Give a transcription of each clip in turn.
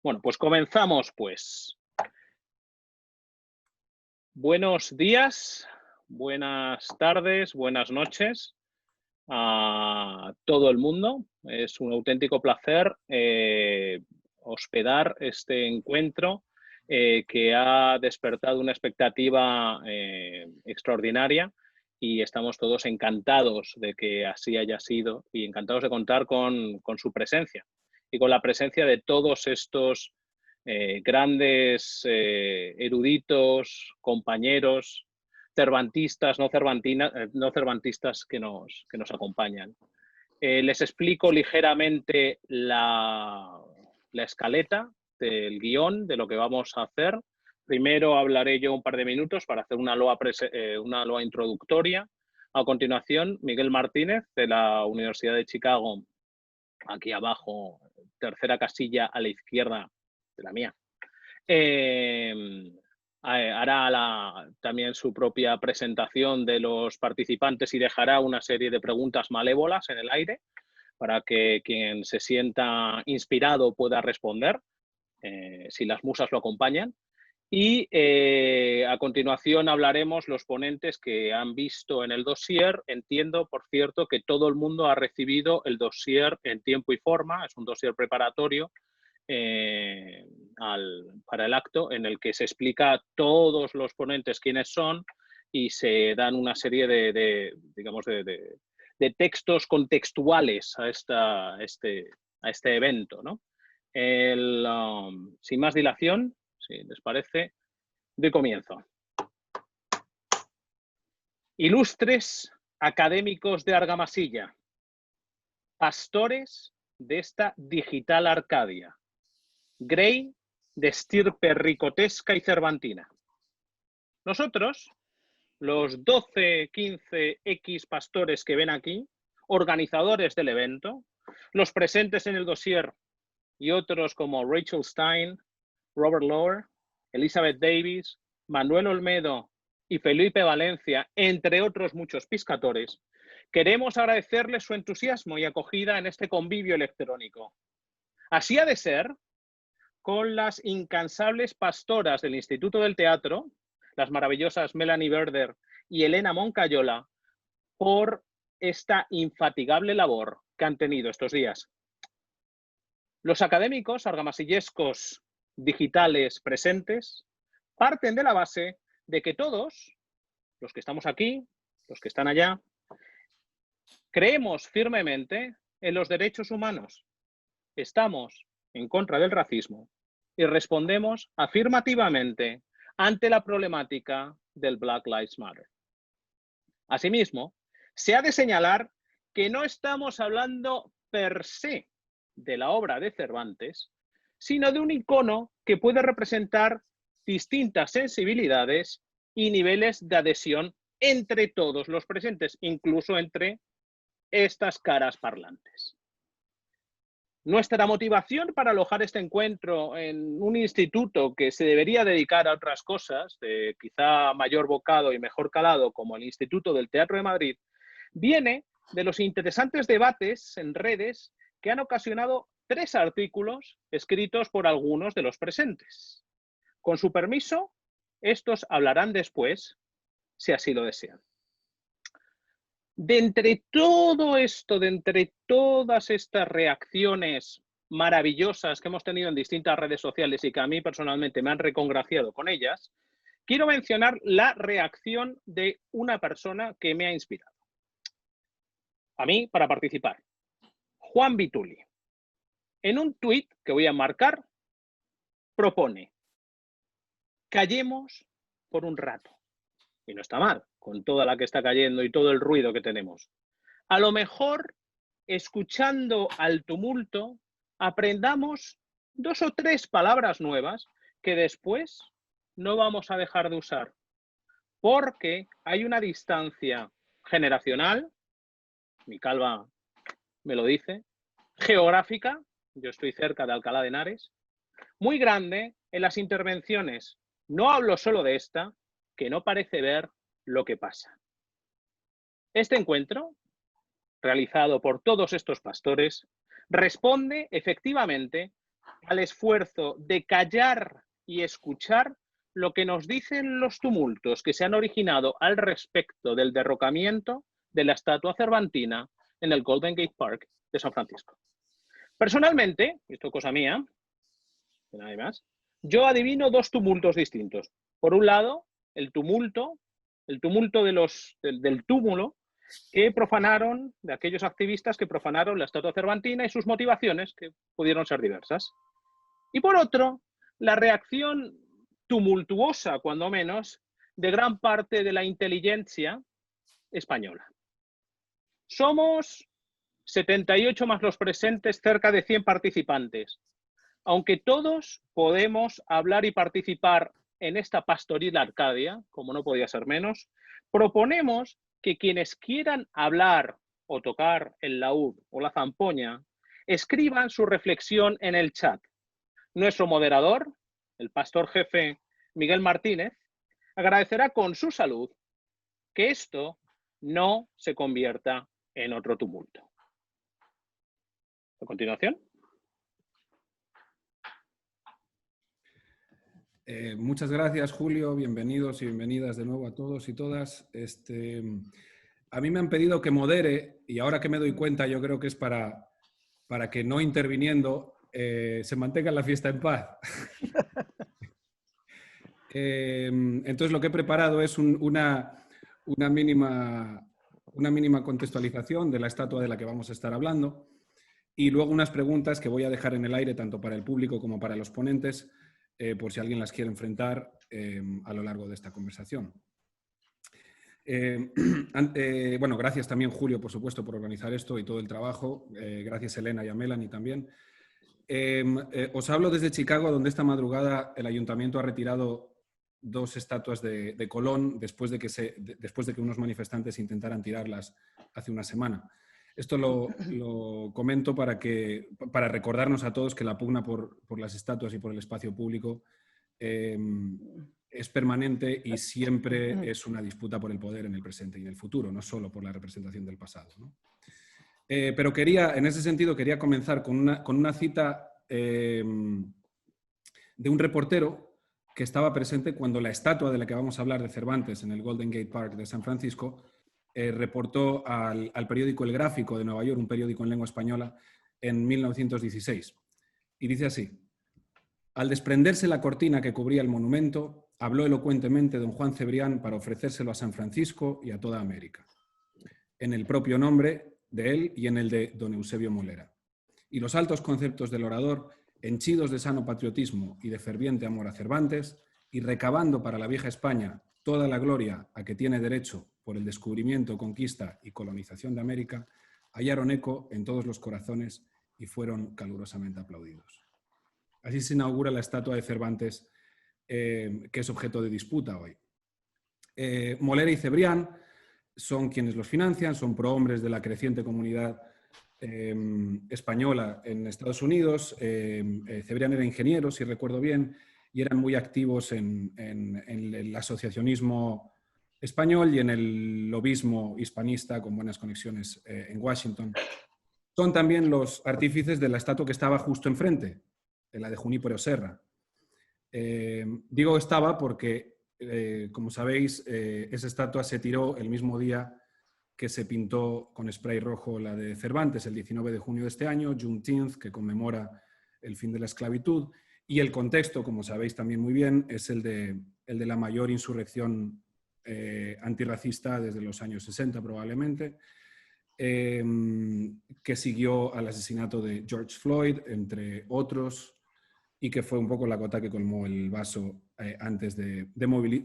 Bueno, pues comenzamos, pues. Buenos días, buenas tardes, buenas noches a todo el mundo. Es un auténtico placer hospedar este encuentro que ha despertado una expectativa extraordinaria y estamos todos encantados de que así haya sido y encantados de contar con su presencia y con la presencia de todos estos grandes eruditos, compañeros, cervantistas, no cervantistas que nos acompañan. Les explico ligeramente la escaleta del guión, de lo que vamos a hacer. Primero hablaré yo un par de minutos para hacer una loa introductoria. A continuación, Miguel Martínez, de la Universidad de Chicago, aquí abajo, tercera casilla a la izquierda de la mía, hará también su propia presentación de los participantes y dejará una serie de preguntas malévolas en el aire para que quien se sienta inspirado pueda responder, si las musas lo acompañan. Y a continuación hablaremos los ponentes que han visto en el dossier. Entiendo, por cierto, que todo el mundo ha recibido el dossier en tiempo y forma. Es un dossier preparatorio para el acto en el que se explica a todos los ponentes quiénes son y se dan una serie de textos contextuales a este evento, ¿no? Sin más dilación, si les parece, de comienzo. Ilustres académicos de Argamasilla, pastores de esta digital Arcadia, Grey de estirpe ricotesca y cervantina. Nosotros, los 12, 15 X pastores que ven aquí, organizadores del evento, los presentes en el dossier y otros como Rachel Stein, Robert Lohr, Elizabeth Davis, Manuel Olmedo y Felipe Valencia, entre otros muchos piscatores, queremos agradecerles su entusiasmo y acogida en este convivio electrónico. Así ha de ser con las incansables pastoras del Instituto del Teatro, las maravillosas Melanie Berder y Elena Moncayola, por esta infatigable labor que han tenido estos días. Los académicos argamasillescos digitales presentes parten de la base de que todos, los que estamos aquí, los que están allá, creemos firmemente en los derechos humanos, estamos en contra del racismo y respondemos afirmativamente ante la problemática del Black Lives Matter. Asimismo, se ha de señalar que no estamos hablando per se de la obra de Cervantes, sino de un icono que puede representar distintas sensibilidades y niveles de adhesión entre todos los presentes, incluso entre estas caras parlantes. Nuestra motivación para alojar este encuentro en un instituto que se debería dedicar a otras cosas, de quizá mayor bocado y mejor calado, como el Instituto del Teatro de Madrid, viene de los interesantes debates en redes que han ocasionado 3 artículos escritos por algunos de los presentes. Con su permiso, estos hablarán después, si así lo desean. De entre todo esto, de entre todas estas reacciones maravillosas que hemos tenido en distintas redes sociales y que a mí personalmente me han recongraciado con ellas, quiero mencionar la reacción de una persona que me ha inspirado a mí para participar. Juan Vituli, en un tuit que voy a marcar, propone: callemos por un rato. Y no está mal, con toda la que está cayendo y todo el ruido que tenemos. A lo mejor, escuchando al tumulto, aprendamos 2 o 3 palabras nuevas que después no vamos a dejar de usar, porque hay una distancia generacional, mi calva me lo dice, geográfica, yo estoy cerca de Alcalá de Henares, muy grande en las intervenciones. No hablo solo de esta, que no parece ver lo que pasa. Este encuentro, realizado por todos estos pastores, responde efectivamente al esfuerzo de callar y escuchar lo que nos dicen los tumultos que se han originado al respecto del derrocamiento de la estatua cervantina en el Golden Gate Park de San Francisco. Personalmente, esto es cosa mía, de nadie más, yo adivino dos tumultos distintos. Por un lado, el tumulto del túmulo que profanaron, de aquellos activistas que profanaron la estatua cervantina y sus motivaciones, que pudieron ser diversas. Y por otro, la reacción tumultuosa, cuando menos, de gran parte de la inteligencia española. Somos 78 más los presentes, cerca de 100 participantes. Aunque todos podemos hablar y participar en esta pastoril Arcadia, como no podía ser menos, proponemos que quienes quieran hablar o tocar el laúd o la zampoña, escriban su reflexión en el chat. Nuestro moderador, el pastor jefe Miguel Martínez, agradecerá con su salud que esto no se convierta en otro tumulto. A continuación. Muchas gracias, Julio. Bienvenidos y bienvenidas de nuevo a todos y todas. A mí me han pedido que modere y ahora que me doy cuenta yo creo que es para que no interviniendo se mantenga la fiesta en paz. Entonces lo que he preparado es una mínima contextualización de la estatua de la que vamos a estar hablando y luego unas preguntas que voy a dejar en el aire tanto para el público como para los ponentes, por si alguien las quiere enfrentar a lo largo de esta conversación. Bueno, gracias también, Julio, por supuesto, por organizar esto y todo el trabajo. Gracias, Elena y a Melanie también. Os hablo desde Chicago, donde esta madrugada el ayuntamiento ha retirado 2 estatuas de Colón después de que unos manifestantes intentaran tirarlas hace una semana. Esto lo comento para recordarnos a todos que la pugna por las estatuas y por el espacio público es permanente y siempre es una disputa por el poder en el presente y en el futuro, no solo por la representación del pasado, ¿no? Pero en ese sentido, quería comenzar con una cita de un reportero que estaba presente cuando la estatua de la que vamos a hablar de Cervantes en el Golden Gate Park de San Francisco reportó al periódico El Gráfico de Nueva York, un periódico en lengua española, en 1916. Y dice así: al desprenderse la cortina que cubría el monumento, habló elocuentemente don Juan Cebrián para ofrecérselo a San Francisco y a toda América, en el propio nombre de él y en el de don Eusebio Molera. Y los altos conceptos del orador, henchidos de sano patriotismo y de ferviente amor a Cervantes, y recabando para la vieja España toda la gloria a que tiene derecho por el descubrimiento, conquista y colonización de América, hallaron eco en todos los corazones y fueron calurosamente aplaudidos. Así se inaugura la estatua de Cervantes, que es objeto de disputa hoy. Molera y Cebrián son quienes los financian, son prohombres de la creciente comunidad española en Estados Unidos. Cebrián era ingeniero, si recuerdo bien, y eran muy activos en el asociacionismo español y en el lobismo hispanista con buenas conexiones en Washington. Son también los artífices de la estatua que estaba justo enfrente, la de Junípero Serra. Digo estaba porque, como sabéis, esa estatua se tiró el mismo día que se pintó con spray rojo la de Cervantes, el 19 de junio de este año, Juneteenth, que conmemora el fin de la esclavitud. Y el contexto, como sabéis también muy bien, es el de la mayor insurrección antirracista desde los años 60 probablemente, que siguió al asesinato de George Floyd, entre otros, y que fue un poco la gota que colmó el vaso antes de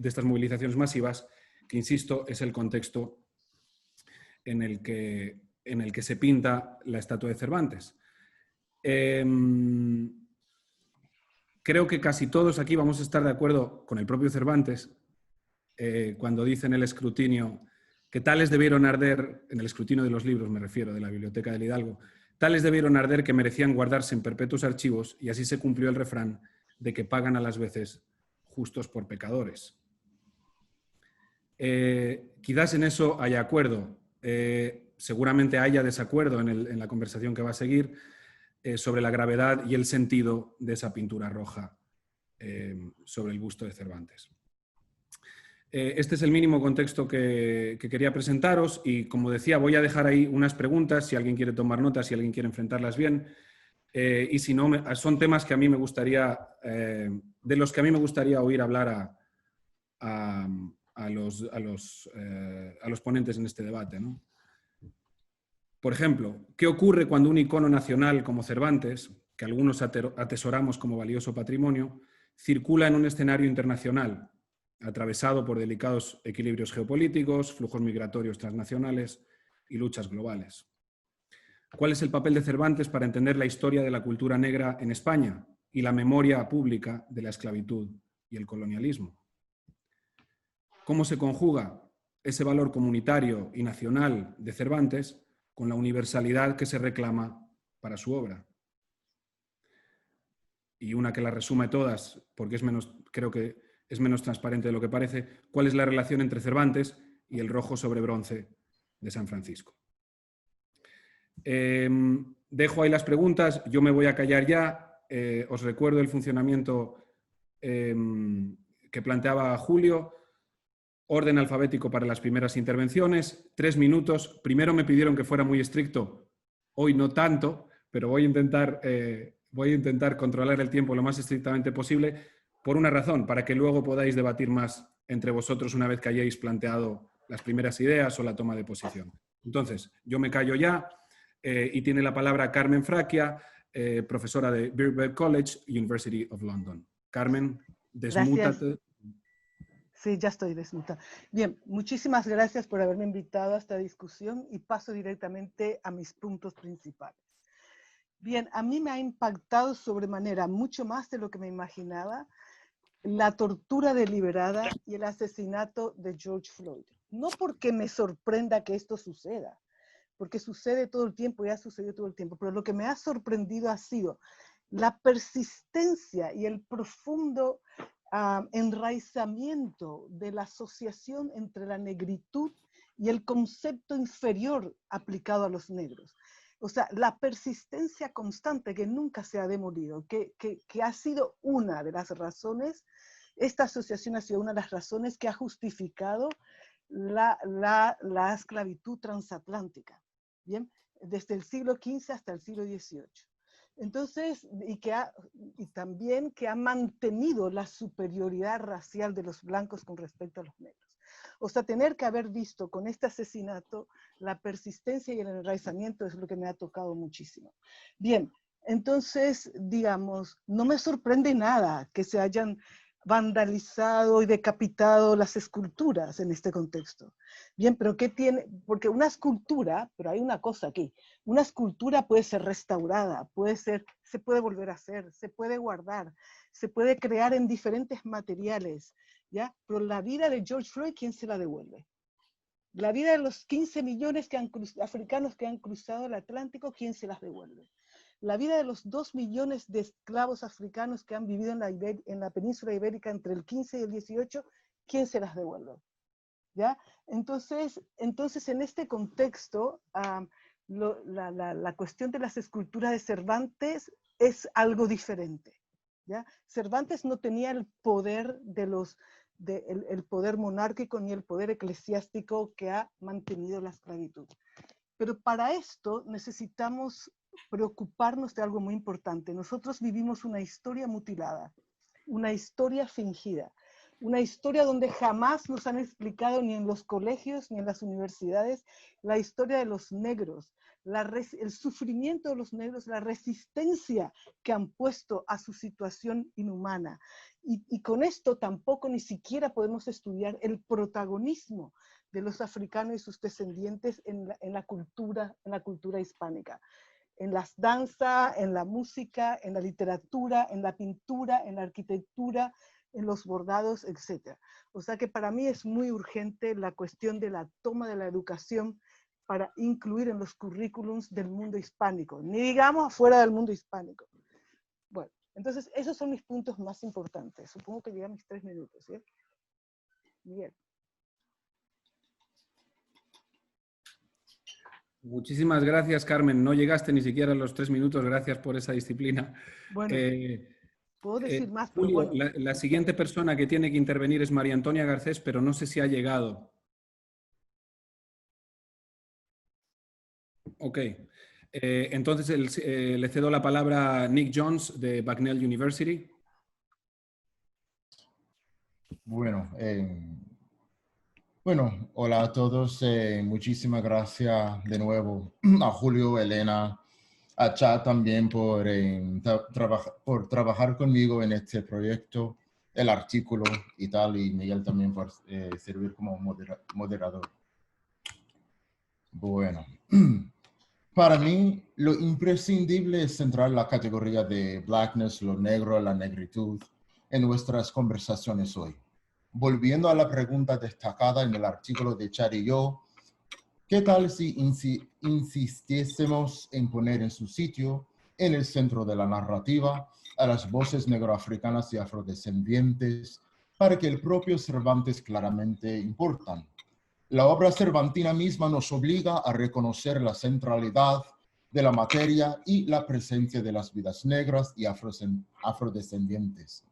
estas movilizaciones masivas, que, insisto, es el contexto en el que se pinta la estatua de Cervantes. Creo que casi todos aquí vamos a estar de acuerdo con el propio Cervantes cuando dice en el escrutinio que tales debieron arder, en el escrutinio de los libros me refiero, de la Biblioteca del Hidalgo, tales debieron arder que merecían guardarse en perpetuos archivos, y así se cumplió el refrán de que pagan a las veces justos por pecadores. Quizás en eso haya acuerdo, seguramente haya desacuerdo en la conversación que va a seguir, sobre la gravedad y el sentido de esa pintura roja sobre el busto de Cervantes. Este es el mínimo contexto que quería presentaros y, como decía, voy a dejar ahí unas preguntas si alguien quiere tomar notas, si alguien quiere enfrentarlas bien. Y si no, son temas que a mí me gustaría, de los que a mí me gustaría oír hablar a los ponentes en este debate, ¿no? Por ejemplo, ¿qué ocurre cuando un icono nacional como Cervantes, que algunos atesoramos como valioso patrimonio, circula en un escenario internacional, atravesado por delicados equilibrios geopolíticos, flujos migratorios transnacionales y luchas globales? ¿Cuál es el papel de Cervantes para entender la historia de la cultura negra en España y la memoria pública de la esclavitud y el colonialismo? ¿Cómo se conjuga ese valor comunitario y nacional de Cervantes con la universalidad que se reclama para su obra? Y una que las resume todas, porque creo que es menos transparente de lo que parece, ¿cuál es la relación entre Cervantes y el rojo sobre bronce de San Francisco? Dejo ahí las preguntas, yo me voy a callar ya. Os recuerdo el funcionamiento que planteaba Julio. Orden alfabético para las primeras intervenciones, 3 minutos. Primero me pidieron que fuera muy estricto, hoy no tanto, pero voy a intentar controlar el tiempo lo más estrictamente posible por una razón, para que luego podáis debatir más entre vosotros una vez que hayáis planteado las primeras ideas o la toma de posición. Entonces, yo me callo ya y tiene la palabra Carmen Fracchia, profesora de Birkbeck College, University of London. Carmen, desmútate. Gracias. Sí, ya estoy desmutada. Bien, muchísimas gracias por haberme invitado a esta discusión y paso directamente a mis puntos principales. Bien, a mí me ha impactado sobremanera, mucho más de lo que me imaginaba, la tortura deliberada y el asesinato de George Floyd. No porque me sorprenda que esto suceda, porque sucede todo el tiempo, ya sucedió todo el tiempo, pero lo que me ha sorprendido ha sido la persistencia y el profundo enraizamiento de la asociación entre la negritud y el concepto inferior aplicado a los negros. O sea, la persistencia constante que nunca se ha demolido, que ha sido una de las razones, esta asociación ha sido una de las razones que ha justificado la esclavitud transatlántica, ¿bien? Desde el siglo XV hasta el siglo XVIII. Entonces, y también que ha mantenido la superioridad racial de los blancos con respecto a los negros. O sea, tener que haber visto con este asesinato la persistencia y el enraizamiento es lo que me ha tocado muchísimo. Bien, entonces, digamos, no me sorprende nada que se hayan vandalizado y decapitado las esculturas en este contexto. Bien, pero ¿qué tiene? Porque una escultura, pero hay una cosa aquí, una escultura puede ser restaurada, se puede volver a hacer, se puede guardar, se puede crear en diferentes materiales, ¿ya? Pero la vida de George Floyd, ¿quién se la devuelve? La vida de los 15 millones africanos que han cruzado el Atlántico, ¿quién se las devuelve? La vida de los 2 millones de esclavos africanos que han vivido en la península ibérica entre el 15 y el 18, ¿quién se las devuelve? ¿Ya? Entonces en este contexto, la cuestión de las esculturas de Cervantes es algo diferente, ¿ya? Cervantes no tenía el poder el poder monárquico ni el poder eclesiástico que ha mantenido la esclavitud. Pero para esto necesitamos preocuparnos de algo muy importante. Nosotros vivimos una historia mutilada, una historia fingida, una historia donde jamás nos han explicado ni en los colegios ni en las universidades la historia de los negros, el sufrimiento de los negros, la resistencia que han puesto a su situación inhumana. Y con esto tampoco ni siquiera podemos estudiar el protagonismo de los africanos y sus descendientes en la cultura hispánica. En las danzas, en la música, en la literatura, en la pintura, en la arquitectura, en los bordados, etc. O sea que para mí es muy urgente la cuestión de la toma de la educación para incluir en los currículums del mundo hispánico, ni digamos afuera del mundo hispánico. Bueno, entonces esos son mis puntos más importantes. Supongo que llegan mis 3 minutos, ¿sí? Miguel. Muchísimas gracias, Carmen. No llegaste ni siquiera a los 3 minutos. Gracias por esa disciplina. Bueno, puedo decir más, pero Julio, bueno. la siguiente persona que tiene que intervenir es María Antonia Garcés, pero no sé si ha llegado. Ok. Entonces le cedo la palabra a Nick Jones de Bucknell University. Bueno, hola a todos. Muchísimas gracias de nuevo a Julio, Elena, a Chad también por trabajar conmigo en este proyecto, el artículo y tal, y Miguel también por servir como moderador. Bueno, para mí lo imprescindible es centrar la categoría de blackness, lo negro, la negritud en nuestras conversaciones hoy. Volviendo a la pregunta destacada en el artículo de Chad y yo, ¿qué tal si insistiésemos en poner en su sitio, en el centro de la narrativa, a las voces negroafricanas y afrodescendientes, para que el propio Cervantes claramente importan? La obra cervantina misma nos obliga a reconocer la centralidad de la materia y la presencia de las vidas negras y afrodescendientes.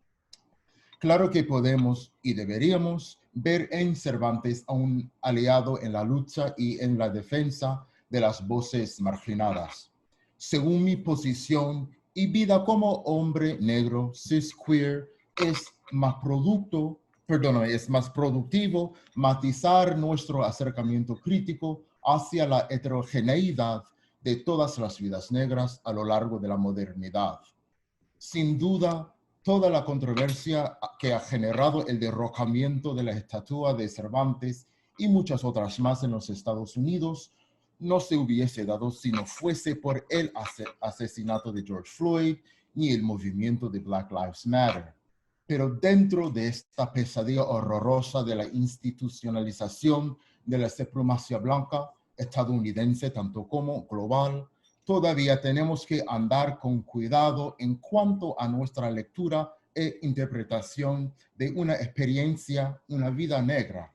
Claro que podemos y deberíamos ver en Cervantes a un aliado en la lucha y en la defensa de las voces marginadas. Según mi posición y vida como hombre negro, cisqueer, es más productivo matizar nuestro acercamiento crítico hacia la heterogeneidad de todas las vidas negras a lo largo de la modernidad. Sin duda, toda la controversia que ha generado el derrocamiento de la estatua de Cervantes y muchas otras más en los Estados Unidos no se hubiese dado si no fuese por el asesinato de George Floyd ni el movimiento de Black Lives Matter. Pero dentro de esta pesadilla horrorosa de la institucionalización de la supremacía blanca estadounidense, tanto como global, todavía tenemos que andar con cuidado en cuanto a nuestra lectura e interpretación de una experiencia, una vida negra.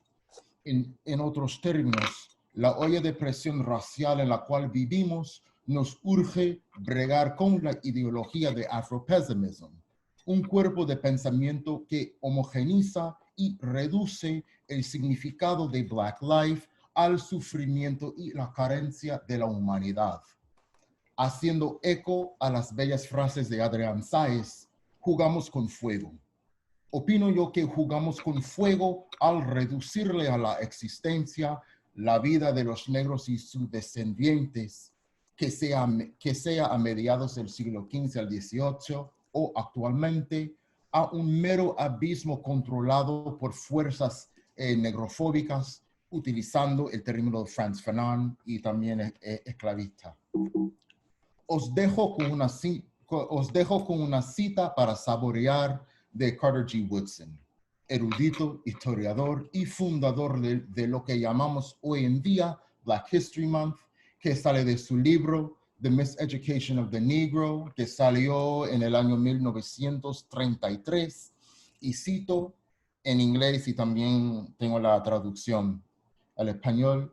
En otros términos, la olla de presión racial en la cual vivimos nos urge bregar con la ideología de afropessimism, un cuerpo de pensamiento que homogeniza y reduce el significado de Black Life al sufrimiento y la carencia de la humanidad. Haciendo eco a las bellas frases de Adrián Sáez, jugamos con fuego. Opino yo que jugamos con fuego al reducirle a la existencia la vida de los negros y sus descendientes, que sea a mediados del siglo XV al XVIII o actualmente, a un mero abismo controlado por fuerzas negrofóbicas, utilizando el término de Frantz Fanon y también esclavista. Os dejo con una cita para saborear de Carter G. Woodson, erudito, historiador y fundador de lo que llamamos hoy en día Black History Month, que sale de su libro The Miseducation of the Negro, que salió en el año 1933, y cito en inglés y también tengo la traducción al español: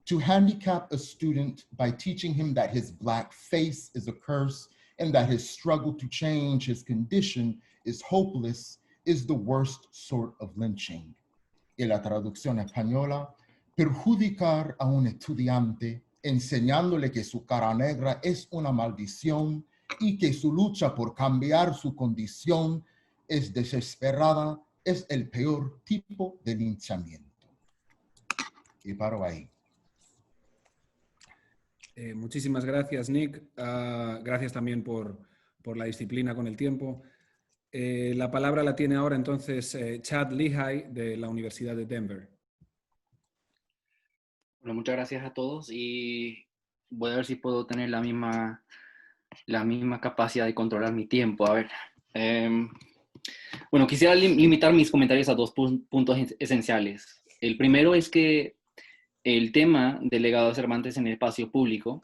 to handicap a student by teaching him that his black face is a curse and that his struggle to change his condition is hopeless is the worst sort of lynching. Y la traducción española: perjudicar a un estudiante enseñándole que su cara negra es una maldición y que su lucha por cambiar su condición es desesperada es el peor tipo de linchamiento. Y paro ahí. Muchísimas gracias, Nick. Gracias también por la disciplina con el tiempo. La palabra la tiene ahora entonces Chad Lehigh de la Universidad de Denver. Bueno, muchas gracias a todos y voy a ver si puedo tener la misma capacidad de controlar mi tiempo. A ver, bueno, quisiera limitar mis comentarios a dos puntos esenciales. El primero es que el tema del legado de Cervantes en el espacio público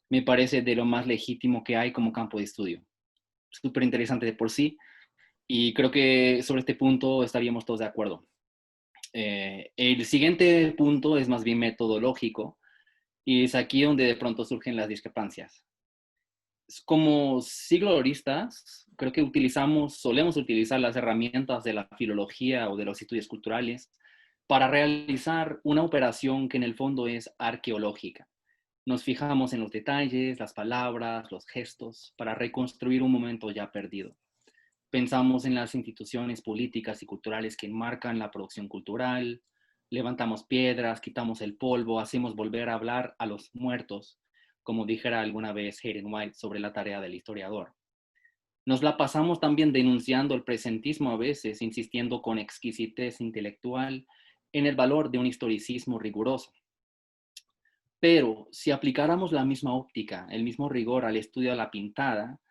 me parece de lo más legítimo que hay como campo de estudio. Súper interesante de por sí, y creo que sobre este punto estaríamos todos de acuerdo. El siguiente punto es más bien metodológico, Y es aquí donde de pronto surgen las discrepancias. Como sigloristas, creo que solemos utilizar las herramientas de la filología o de los estudios culturales para realizar una operación que en el fondo es arqueológica. Nos fijamos en los detalles, las palabras, los gestos, para reconstruir un momento ya perdido. Pensamos en las instituciones políticas y culturales que enmarcan la producción cultural, levantamos piedras, quitamos el polvo, hacemos volver a hablar a los muertos, como dijera alguna vez Hayden White sobre la tarea del historiador. Nos la pasamos también denunciando el presentismo a veces, insistiendo con exquisitez intelectual en el valor de un historicismo riguroso. Pero si aplicáramos la misma óptica, el mismo rigor al estudio de la pintada,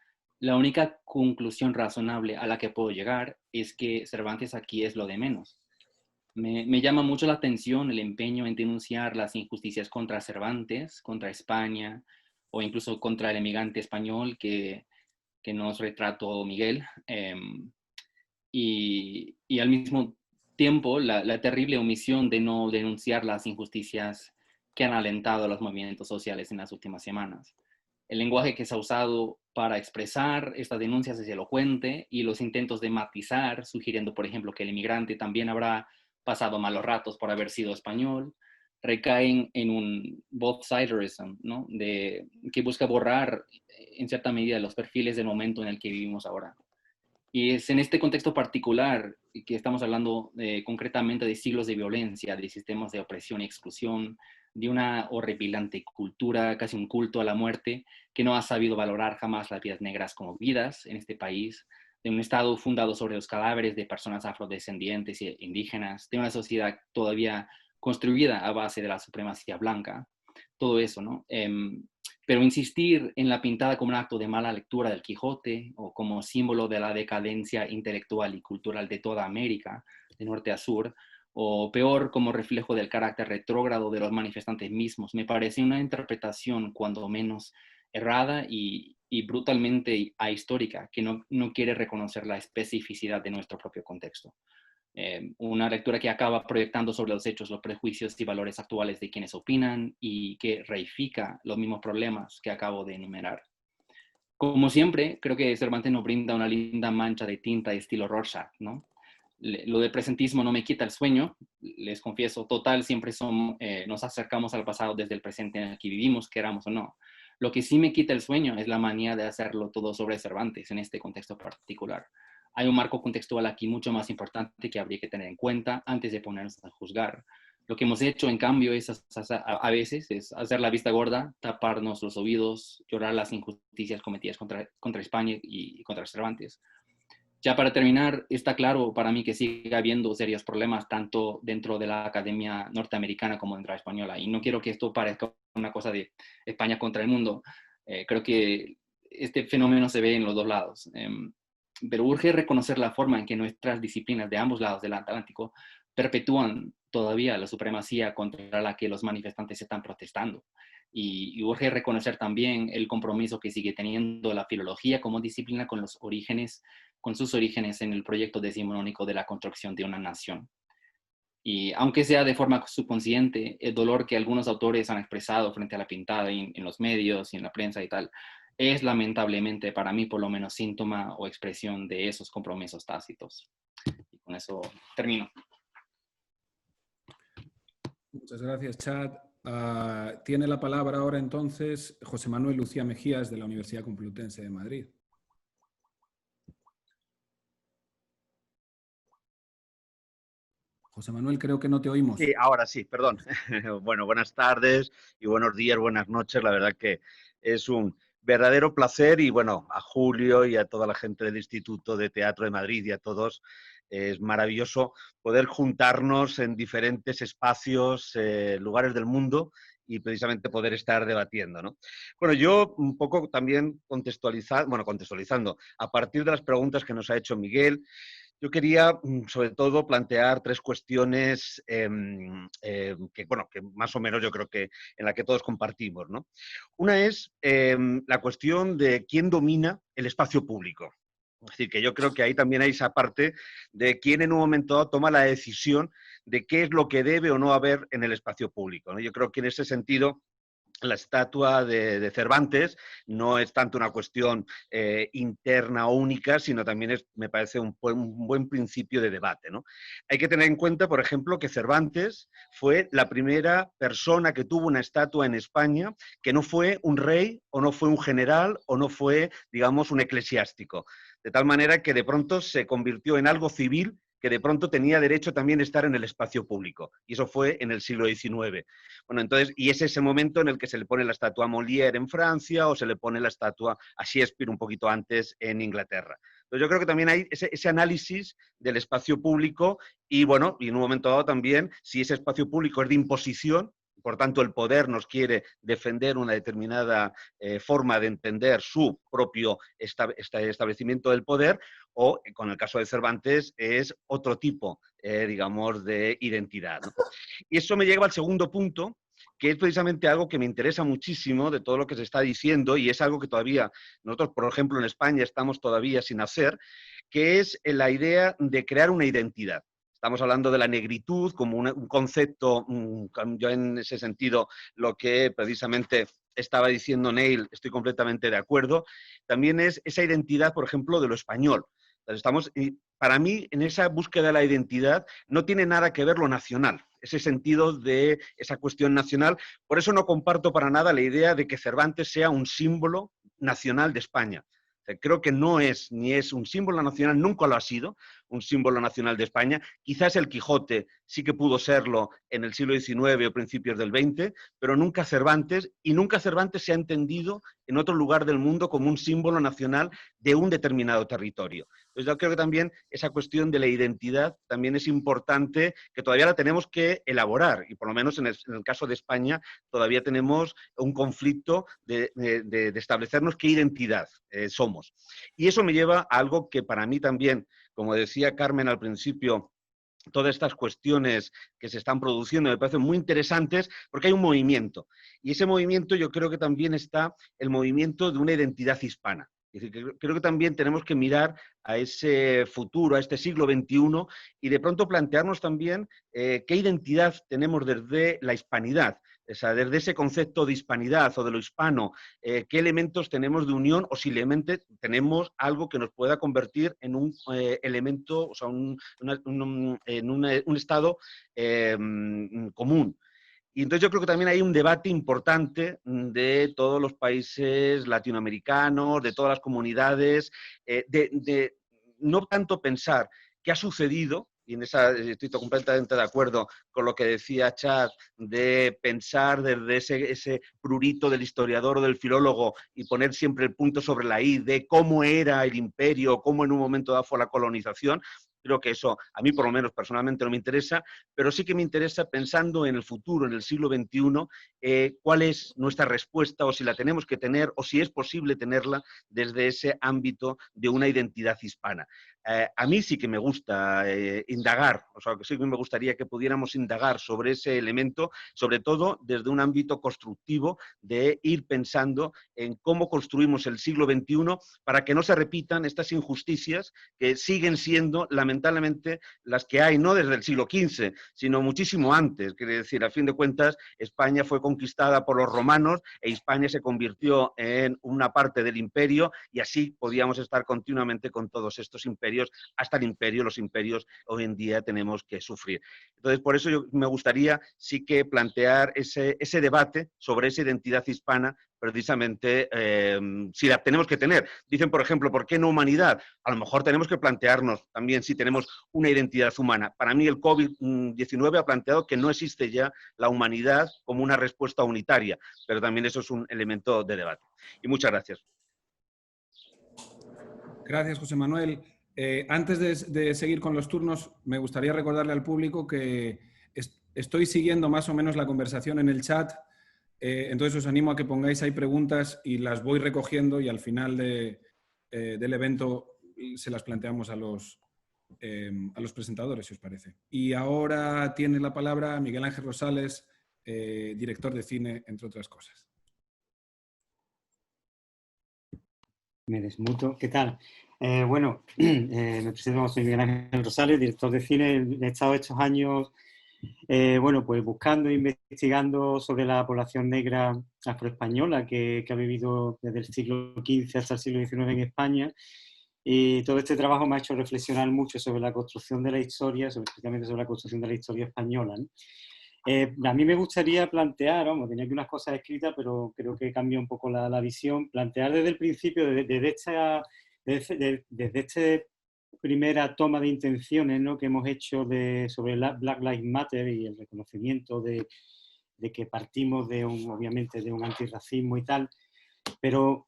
la única conclusión razonable a la que puedo llegar es que Cervantes aquí es lo de menos. Me llama mucho la atención el empeño en denunciar las injusticias contra Cervantes, contra España, o incluso contra el emigrante español que nos retrató Miguel. Y al mismo tiempo, la terrible omisión de no denunciar las injusticias que han alentado a los movimientos sociales en las últimas semanas. El lenguaje que se ha usado para expresar estas denuncias es elocuente y los intentos de matizar, sugiriendo, por ejemplo, que el emigrante también habrá pasado malos ratos por haber sido español, recaen en un both-siderism, ¿no? Que busca borrar, en cierta medida, los perfiles del momento en el que vivimos ahora. Y es en este contexto particular que estamos hablando concretamente de siglos de violencia, de sistemas de opresión y exclusión, de una horripilante cultura, casi un culto a la muerte, que no ha sabido valorar jamás las vidas negras como vidas en este país, de un Estado fundado sobre los cadáveres de personas afrodescendientes e indígenas, de una sociedad todavía construida a base de la supremacía blanca, todo eso, ¿no? Pero insistir en la pintada como un acto de mala lectura del Quijote o como símbolo de la decadencia intelectual y cultural de toda América, de norte a sur, o peor, como reflejo del carácter retrógrado de los manifestantes mismos, me parece una interpretación cuando menos errada y brutalmente ahistórica, que no quiere reconocer la especificidad de nuestro propio contexto. Una lectura que acaba proyectando sobre los hechos, los prejuicios y valores actuales de quienes opinan y que reifica los mismos problemas que acabo de enumerar. Como siempre, creo que Cervantes nos brinda una linda mancha de tinta de estilo Rorschach, ¿no? Lo de presentismo no me quita el sueño, les confieso, total, siempre nos acercamos al pasado desde el presente en el que vivimos, queramos o no. Lo que sí me quita el sueño es la manía de hacerlo todo sobre Cervantes en este contexto particular. Hay un marco contextual aquí mucho más importante que habría que tener en cuenta antes de ponernos a juzgar. Lo que hemos hecho, en cambio, a veces es hacer la vista gorda, taparnos los oídos, llorar las injusticias cometidas contra España y contra Cervantes. Ya para terminar, está claro para mí que sigue habiendo serios problemas tanto dentro de la academia norteamericana como dentro de la española. Y no quiero que esto parezca una cosa de España contra el mundo. Creo que este fenómeno se ve en los dos lados. Pero urge reconocer la forma en que nuestras disciplinas de ambos lados del Atlántico perpetúan todavía la supremacía contra la que los manifestantes están protestando. Y urge reconocer también el compromiso que sigue teniendo la filología como disciplina con sus orígenes en el proyecto decimonónico de la construcción de una nación. Y aunque sea de forma subconsciente, el dolor que algunos autores han expresado frente a la pintada en los medios y en la prensa y tal, es lamentablemente para mí por lo menos síntoma o expresión de esos compromisos tácitos. Y con eso termino. Muchas gracias, Chad. Tiene la palabra ahora entonces José Manuel Lucía Mejías de la Universidad Complutense de Madrid. José Manuel, creo que no te oímos. Sí, ahora sí, perdón. Bueno, buenas tardes y buenos días, buenas noches. La verdad que es un verdadero placer y bueno, a Julio y a toda la gente del Instituto de Teatro de Madrid y a todos, es maravilloso poder juntarnos en diferentes espacios, lugares del mundo y precisamente poder estar debatiendo, ¿no? Bueno, yo un poco también contextualizando, a partir de las preguntas que nos ha hecho Miguel, yo quería, sobre todo, plantear tres cuestiones que más o menos yo creo que en la que todos compartimos, ¿no? Una es la cuestión de quién domina el espacio público. Es decir, que yo creo que ahí también hay esa parte de quién en un momento dado toma la decisión de qué es lo que debe o no haber en el espacio público, ¿no? Yo creo que en ese sentido la estatua de Cervantes no es tanto una cuestión interna o única, sino también me parece un buen principio de debate, ¿no? Hay que tener en cuenta, por ejemplo, que Cervantes fue la primera persona que tuvo una estatua en España que no fue un rey o no fue un general o no fue, digamos, un eclesiástico. De tal manera que de pronto se convirtió en algo civil que de pronto tenía derecho también a estar en el espacio público. Y eso fue en el siglo XIX. Bueno, entonces, y es ese momento en el que se le pone la estatua a Molière en Francia o se le pone la estatua a Shakespeare un poquito antes en Inglaterra. Entonces, yo creo que también hay ese análisis del espacio público y, bueno, y en un momento dado también, si ese espacio público es de imposición, por tanto, el poder nos quiere defender una determinada forma de entender su propio establecimiento del poder, o, con el caso de Cervantes, es otro tipo, digamos, de identidad, ¿no? Y eso me lleva al segundo punto, que es precisamente algo que me interesa muchísimo de todo lo que se está diciendo, y es algo que todavía nosotros, por ejemplo, en España estamos todavía sin hacer, que es la idea de crear una identidad. Estamos hablando de la negritud como un concepto, yo en ese sentido, lo que precisamente estaba diciendo Neil, estoy completamente de acuerdo, también es esa identidad, por ejemplo, de lo español. Entonces para mí, en esa búsqueda de la identidad, no tiene nada que ver lo nacional, ese sentido de esa cuestión nacional. Por eso no comparto para nada la idea de que Cervantes sea un símbolo nacional de España. Creo que no es, ni es un símbolo nacional, nunca lo ha sido, un símbolo nacional de España. Quizás el Quijote sí que pudo serlo en el siglo XIX o principios del XX, pero nunca Cervantes, y nunca Cervantes se ha entendido en otro lugar del mundo como un símbolo nacional de un determinado territorio. Entonces yo creo que también esa cuestión de la identidad también es importante, que todavía la tenemos que elaborar, y por lo menos en el caso de España todavía tenemos un conflicto de establecernos qué identidad somos. Y eso me lleva a algo que para mí también, como decía Carmen al principio, todas estas cuestiones que se están produciendo me parecen muy interesantes porque hay un movimiento. Y ese movimiento yo creo que también está el movimiento de una identidad hispana. Es decir, creo que también tenemos que mirar a ese futuro, a este siglo XXI, y de pronto plantearnos también qué identidad tenemos desde la hispanidad. O sea, desde ese concepto de hispanidad o de lo hispano, qué elementos tenemos de unión o si tenemos algo que nos pueda convertir en un elemento, o sea, en un estado común. Y entonces yo creo que también hay un debate importante de todos los países latinoamericanos, de todas las comunidades, de no tanto pensar qué ha sucedido, y en esa estoy completamente de acuerdo con lo que decía Chad, de pensar desde ese prurito del historiador o del filólogo y poner siempre el punto sobre la I de cómo era el imperio, cómo en un momento dado fue la colonización. Creo que eso a mí por lo menos personalmente no me interesa, pero sí que me interesa pensando en el futuro, en el siglo XXI, cuál es nuestra respuesta o si la tenemos que tener o si es posible tenerla desde ese ámbito de una identidad hispana. A mí sí que me gusta indagar, o sea, que sí que me gustaría que pudiéramos indagar sobre ese elemento, sobre todo desde un ámbito constructivo de ir pensando en cómo construimos el siglo XXI para que no se repitan estas injusticias que siguen siendo lamentablemente las que hay, no desde el siglo XV, sino muchísimo antes. Quiere decir, a fin de cuentas, España fue conquistada por los romanos e España se convirtió en una parte del imperio y así podíamos estar continuamente con todos estos imperios hasta el imperio, los imperios hoy en día tenemos que sufrir. Entonces, por eso yo me gustaría sí que plantear ese debate sobre esa identidad hispana, precisamente si la tenemos que tener. Dicen, por ejemplo, ¿por qué no humanidad? A lo mejor tenemos que plantearnos también si tenemos una identidad humana. Para mí el COVID-19 ha planteado que no existe ya la humanidad como una respuesta unitaria, pero también eso es un elemento de debate. Y muchas gracias. Gracias, José Manuel. Antes de seguir con los turnos, me gustaría recordarle al público que estoy siguiendo más o menos la conversación en el chat, entonces os animo a que pongáis ahí preguntas y las voy recogiendo y al final del evento se las planteamos a los presentadores, si os parece. Y ahora tiene la palabra Miguel Ángel Rosales, director de cine, entre otras cosas. Me desmuto. ¿Qué tal? Bueno, me presento, soy Miguel Ángel Rosales, director de cine. He estado estos años, bueno, pues buscando e investigando sobre la población negra afroespañola que ha vivido desde el siglo XV hasta el siglo XIX en España. Y todo este trabajo me ha hecho reflexionar mucho sobre la construcción de la historia, especialmente sobre la construcción de la historia española, ¿no? A mí me gustaría plantear, vamos, tenía aquí unas cosas escritas, pero creo que cambia un poco la visión, plantear desde el principio, desde esta primera toma de intenciones, ¿no?, que hemos hecho sobre Black Lives Matter y el reconocimiento de que partimos obviamente de un antirracismo y tal, pero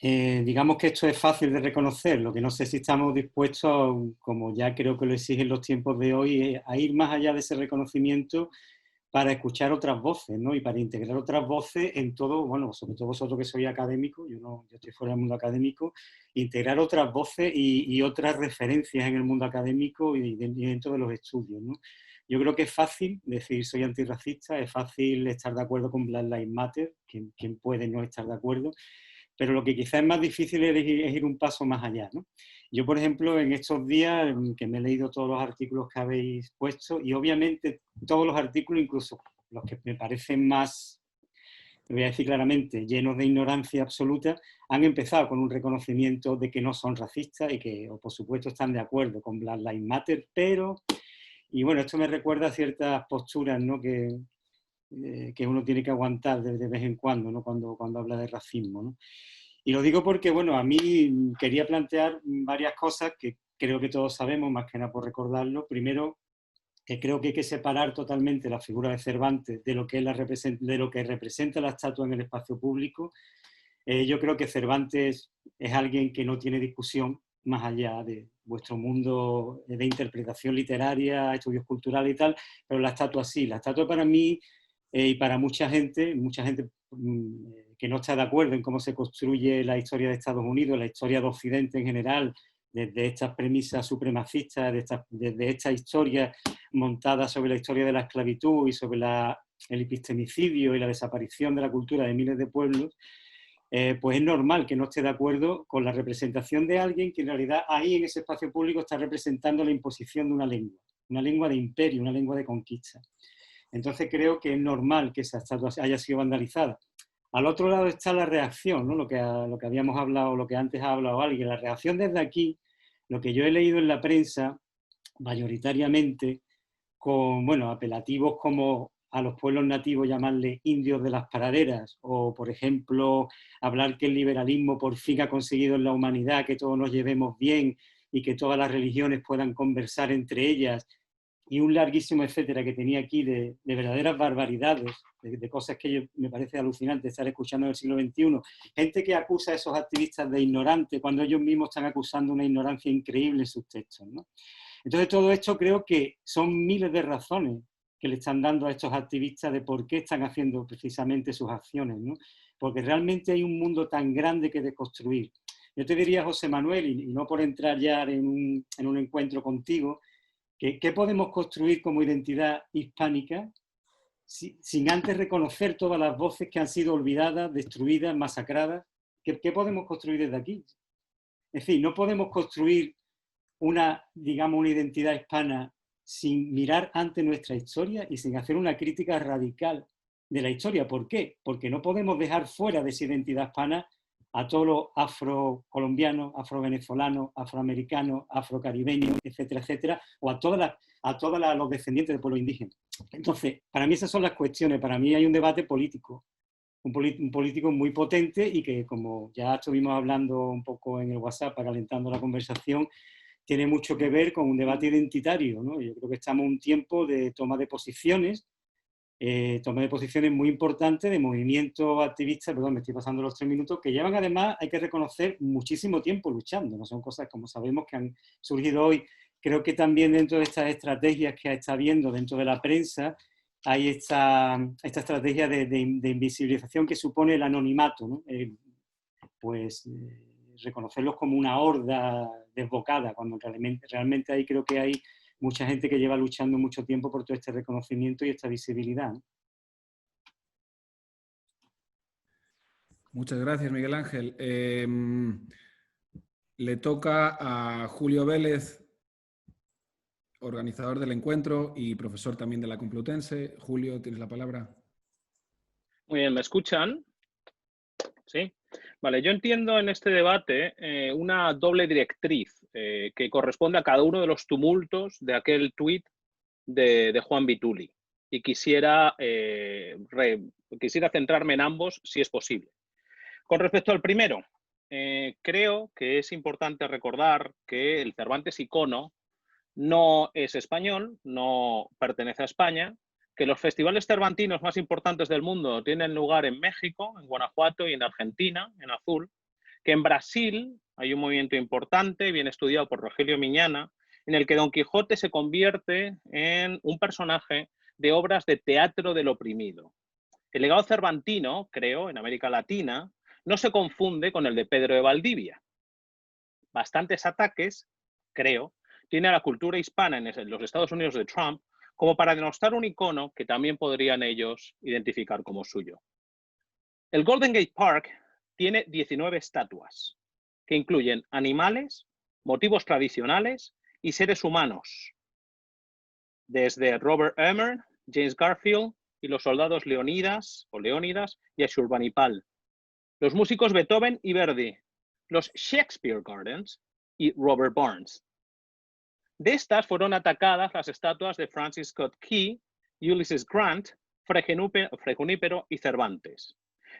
digamos que esto es fácil de reconocer. Lo que no sé si estamos dispuestos, como ya creo que lo exigen los tiempos de hoy, a ir más allá de ese reconocimiento para escuchar otras voces, ¿no? Y para integrar otras voces en todo, bueno, sobre todo vosotros que sois académicos, yo estoy fuera del mundo académico, integrar otras voces y otras referencias en el mundo académico y dentro de los estudios, ¿no? Yo creo que es fácil decir soy antirracista, es fácil estar de acuerdo con Black Lives Matter, quien puede no estar de acuerdo, pero lo que quizás es más difícil es ir un paso más allá, ¿no? Yo, por ejemplo, en estos días que me he leído todos los artículos que habéis puesto, y obviamente todos los artículos, incluso los que me parecen más, lo voy a decir claramente, llenos de ignorancia absoluta, han empezado con un reconocimiento de que no son racistas y que, por supuesto, están de acuerdo con Black Lives Matter, pero, y bueno, esto me recuerda a ciertas posturas, ¿no?, que uno tiene que aguantar de vez en cuando, ¿no?, cuando habla de racismo, ¿no? Y lo digo porque, bueno, a mí quería plantear varias cosas que creo que todos sabemos, más que nada por recordarlo. Primero, que creo que hay que separar totalmente la figura de Cervantes de lo que representa la estatua en el espacio público. Yo creo que Cervantes es alguien que no tiene discusión más allá de vuestro mundo de interpretación literaria, estudios culturales y tal, pero la estatua sí. La estatua para mí y para mucha gente que no está de acuerdo en cómo se construye la historia de Estados Unidos, la historia de Occidente en general, desde estas premisas supremacistas, desde esta historia montada sobre la historia de la esclavitud y sobre el epistemicidio y la desaparición de la cultura de miles de pueblos, pues es normal que no esté de acuerdo con la representación de alguien que en realidad ahí en ese espacio público está representando la imposición de una lengua de imperio, una lengua de conquista. Entonces creo que es normal que esa estatua haya sido vandalizada. Al otro lado está la reacción, ¿no?, lo que habíamos hablado, lo que antes ha hablado alguien. La reacción desde aquí, lo que yo he leído en la prensa, mayoritariamente, con, bueno, apelativos como a los pueblos nativos llamarle indios de las praderas, o, por ejemplo, hablar que el liberalismo por fin ha conseguido en la humanidad que todos nos llevemos bien y que todas las religiones puedan conversar entre ellas, y un larguísimo etcétera que tenía aquí de verdaderas barbaridades, de cosas que me parece alucinante estar escuchando en el siglo XXI. Gente que acusa a esos activistas de ignorantes cuando ellos mismos están acusando una ignorancia increíble en sus textos, ¿no? Entonces todo esto creo que son miles de razones que le están dando a estos activistas de por qué están haciendo precisamente sus acciones, ¿no? Porque realmente hay un mundo tan grande que deconstruir. Yo te diría, José Manuel, y no por entrar ya en un encuentro contigo, ¿qué podemos construir como identidad hispánica sin antes reconocer todas las voces que han sido olvidadas, destruidas, masacradas? ¿Qué podemos construir desde aquí? Es decir, no podemos construir una identidad hispana sin mirar ante nuestra historia y sin hacer una crítica radical de la historia. ¿Por qué? Porque no podemos dejar fuera de esa identidad hispana a todos los afrocolombianos, afrovenezolanos, afroamericanos, afrocaribeños, etcétera, etcétera, o a todos los descendientes del pueblo indígena. Entonces, para mí esas son las cuestiones. Para mí hay un debate político, un político muy potente y que, como ya estuvimos hablando un poco en el WhatsApp, calentando la conversación, tiene mucho que ver con un debate identitario, ¿no? Yo creo que estamos en un tiempo de toma de posiciones muy importantes de movimientos activistas, perdón, me estoy pasando los 3 minutos, que llevan además, hay que reconocer, muchísimo tiempo luchando. No son cosas, como sabemos, que han surgido hoy. Creo que también dentro de estas estrategias que está habiendo dentro de la prensa, hay esta estrategia de invisibilización que supone el anonimato, ¿no? Reconocerlos como una horda desbocada, cuando realmente ahí creo que hay mucha gente que lleva luchando mucho tiempo por todo este reconocimiento y esta visibilidad, ¿no? Muchas gracias, Miguel Ángel. Le toca a Julio Vélez, organizador del encuentro y profesor también de la Complutense. Julio, tienes la palabra. Muy bien, ¿me escuchan? Sí. Vale, yo entiendo en este debate una doble directriz que corresponde a cada uno de los tumultos de aquel tuit de Juan Vituli. Y quisiera centrarme en ambos, si es posible. Con respecto al primero, creo que es importante recordar que el Cervantes icono no es español, no pertenece a España, que los festivales cervantinos más importantes del mundo tienen lugar en México, en Guanajuato y en Argentina, en azul, que en Brasil hay un movimiento importante, bien estudiado por Rogelio Miñana, en el que Don Quijote se convierte en un personaje de obras de teatro del oprimido. El legado cervantino, creo, en América Latina, no se confunde con el de Pedro de Valdivia. Bastantes ataques, creo, tiene a la cultura hispana en los Estados Unidos de Trump como para denostar un icono que también podrían ellos identificar como suyo. El Golden Gate Park tiene 19 estatuas, que incluyen animales, motivos tradicionales y seres humanos, desde Robert Emmet, James Garfield y los soldados Leónidas y Ashurbanipal, los músicos Beethoven y Verdi, los Shakespeare Gardens y Robert Burns. De estas fueron atacadas las estatuas de Francis Scott Key, Ulysses Grant, Fray Junípero y Cervantes.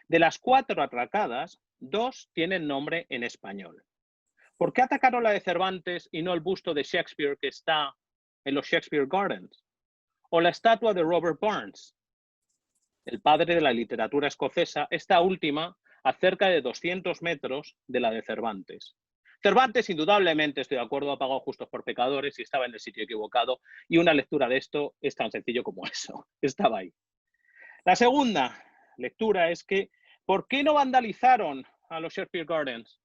De las 4 atacadas, 2 tienen nombre en español. ¿Por qué atacaron la de Cervantes y no el busto de Shakespeare que está en los Shakespeare Gardens? ¿O la estatua de Robert Burns, el padre de la literatura escocesa, esta última a cerca de 200 metros de la de Cervantes? Cervantes, indudablemente, estoy de acuerdo, ha pagado justos por pecadores y estaba en el sitio equivocado, y una lectura de esto es tan sencillo como eso, estaba ahí. La segunda lectura es que, ¿por qué no vandalizaron a los Shakespeare Gardens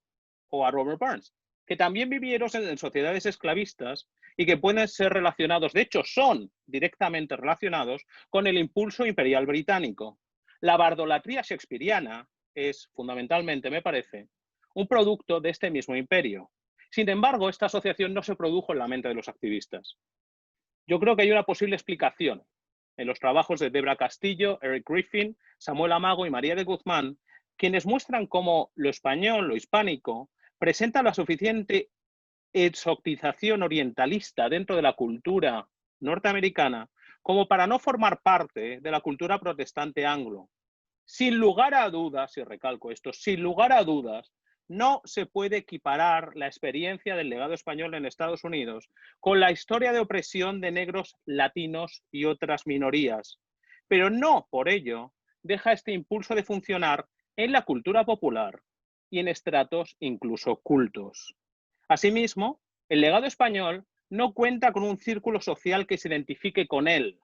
o a Robert Burns, que también vivieron en sociedades esclavistas y que pueden ser relacionados, de hecho son directamente relacionados con el impulso imperial británico? La bardolatría shakespeariana es fundamentalmente, me parece, un producto de este mismo imperio. Sin embargo, esta asociación no se produjo en la mente de los activistas. Yo creo que hay una posible explicación en los trabajos de Debra Castillo, Eric Griffin, Samuel Amago y María de Guzmán, quienes muestran cómo lo español, lo hispánico, presenta la suficiente exotización orientalista dentro de la cultura norteamericana como para no formar parte de la cultura protestante anglo. Sin lugar a dudas, y recalco esto, sin lugar a dudas, no se puede equiparar la experiencia del legado español en Estados Unidos con la historia de opresión de negros, latinos y otras minorías. Pero no por ello deja este impulso de funcionar en la cultura popular y en estratos incluso cultos. Asimismo, el legado español no cuenta con un círculo social que se identifique con él,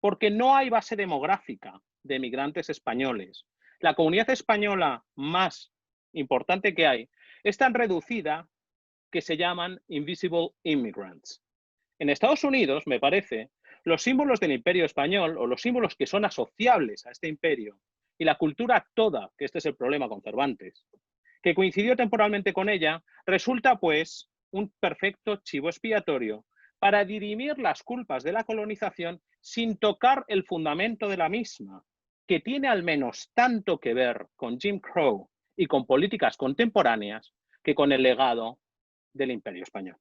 porque no hay base demográfica de migrantes españoles. La comunidad española más importante que hay es tan reducida que se llaman invisible immigrants. En Estados Unidos, me parece, los símbolos del imperio español o los símbolos que son asociables a este imperio y la cultura toda, que este es el problema con Cervantes, que coincidió temporalmente con ella, resulta pues un perfecto chivo expiatorio para dirimir las culpas de la colonización sin tocar el fundamento de la misma, que tiene al menos tanto que ver con Jim Crow y con políticas contemporáneas que con el legado del Imperio Español.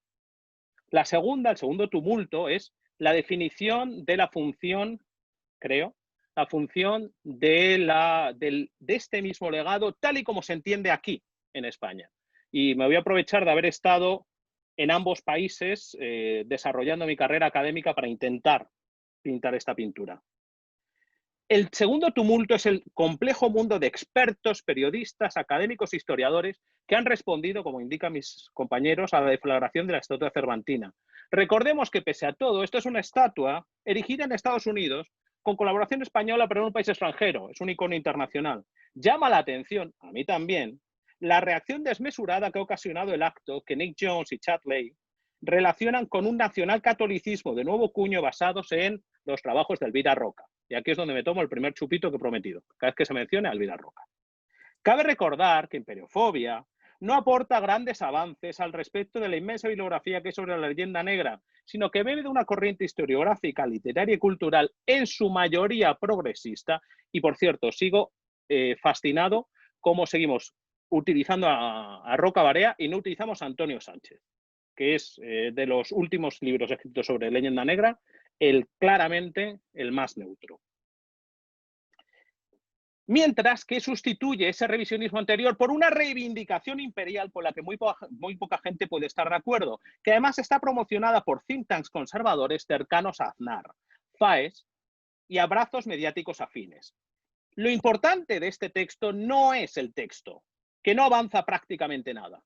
El segundo tumulto es la definición de la función, creo, la función de este mismo legado tal y como se entiende aquí en España. Y me voy a aprovechar de haber estado en ambos países desarrollando mi carrera académica para intentar pintar esta pintura. El segundo tumulto es el complejo mundo de expertos, periodistas, académicos, historiadores que han respondido, como indican mis compañeros, a la deflagración de la estatua cervantina. Recordemos que, pese a todo, esto es una estatua erigida en Estados Unidos con colaboración española, pero en un país extranjero. Es un icono internacional. Llama la atención, a mí también, la reacción desmesurada que ha ocasionado el acto que Nick Jones y Chad Lay relacionan con un nacionalcatolicismo de nuevo cuño basados en los trabajos de Elvira Roca. Y aquí es donde me tomo el primer chupito que he prometido, cada vez que se mencione a Elvira Roca. Cabe recordar que imperiofobia no aporta grandes avances al respecto de la inmensa bibliografía que hay sobre la leyenda negra, sino que bebe de una corriente historiográfica, literaria y cultural, en su mayoría progresista. Y, por cierto, sigo fascinado cómo seguimos utilizando a Roca Barea y no utilizamos a Antonio Sánchez, que es de los últimos libros escritos sobre leyenda negra, claramente el más neutro. Mientras que sustituye ese revisionismo anterior por una reivindicación imperial con la que muy poca gente puede estar de acuerdo, que además está promocionada por think tanks conservadores cercanos a Aznar, FAES y a brazos mediáticos afines. Lo importante de este texto no es el texto, que no avanza prácticamente nada.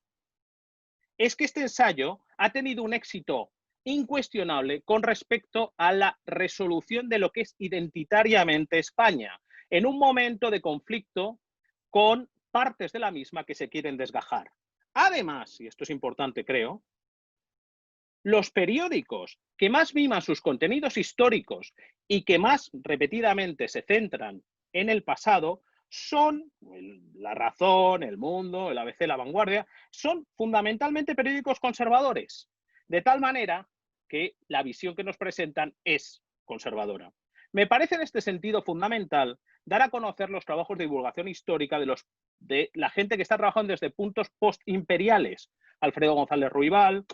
Es que este ensayo ha tenido un éxito incuestionable con respecto a la resolución de lo que es identitariamente España, en un momento de conflicto con partes de la misma que se quieren desgajar. Además, y esto es importante creo, los periódicos que más miman sus contenidos históricos y que más repetidamente se centran en el pasado son La Razón, El Mundo, el ABC, La Vanguardia, son fundamentalmente periódicos conservadores, de tal manera que la visión que nos presentan es conservadora. Me parece en este sentido fundamental dar a conocer los trabajos de divulgación histórica de la gente que está trabajando desde puntos postimperiales. Alfredo González Ruibal,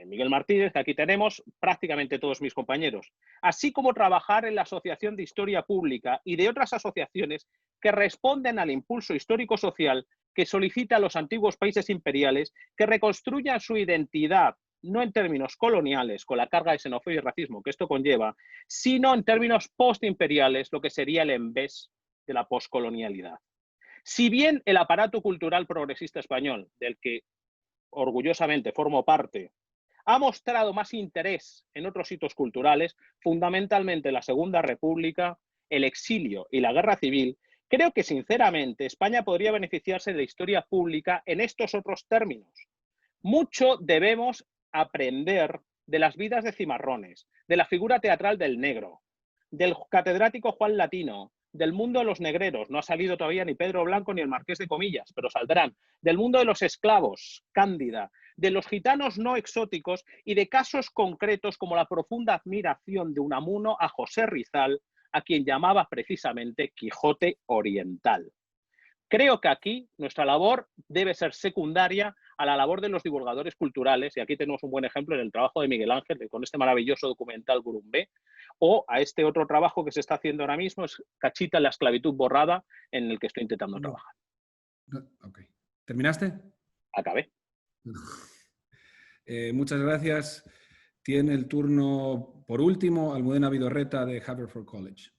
Miguel Martínez, que aquí tenemos prácticamente todos mis compañeros, así como trabajar en la Asociación de Historia Pública y de otras asociaciones que responden al impulso histórico-social que solicita a los antiguos países imperiales que reconstruyan su identidad, no en términos coloniales, con la carga de xenofobia y racismo que esto conlleva, sino en términos postimperiales, lo que sería el embés de la poscolonialidad. Si bien el aparato cultural progresista español, del que orgullosamente formo parte, ha mostrado más interés en otros hitos culturales, fundamentalmente la Segunda República, el exilio y la Guerra Civil, creo que sinceramente España podría beneficiarse de la historia pública en estos otros términos. Mucho debemos aprender de las vidas de cimarrones, de la figura teatral del negro, del catedrático Juan Latino, del mundo de los negreros, no ha salido todavía ni Pedro Blanco ni el Marqués de Comillas, pero saldrán, del mundo de los esclavos, Cándida, de los gitanos no exóticos y de casos concretos como la profunda admiración de Unamuno a José Rizal, a quien llamaba precisamente Quijote Oriental. Creo que aquí nuestra labor debe ser secundaria a la labor de los divulgadores culturales, y aquí tenemos un buen ejemplo en el trabajo de Miguel Ángel, con este maravilloso documental Gurumbé, o a este otro trabajo que se está haciendo ahora mismo, es Cachita en la esclavitud borrada, en el que estoy intentando trabajar. Okay. ¿Terminaste? Acabé. Muchas gracias. Tiene el turno, por último, Almudena Vidorreta de Haverford College.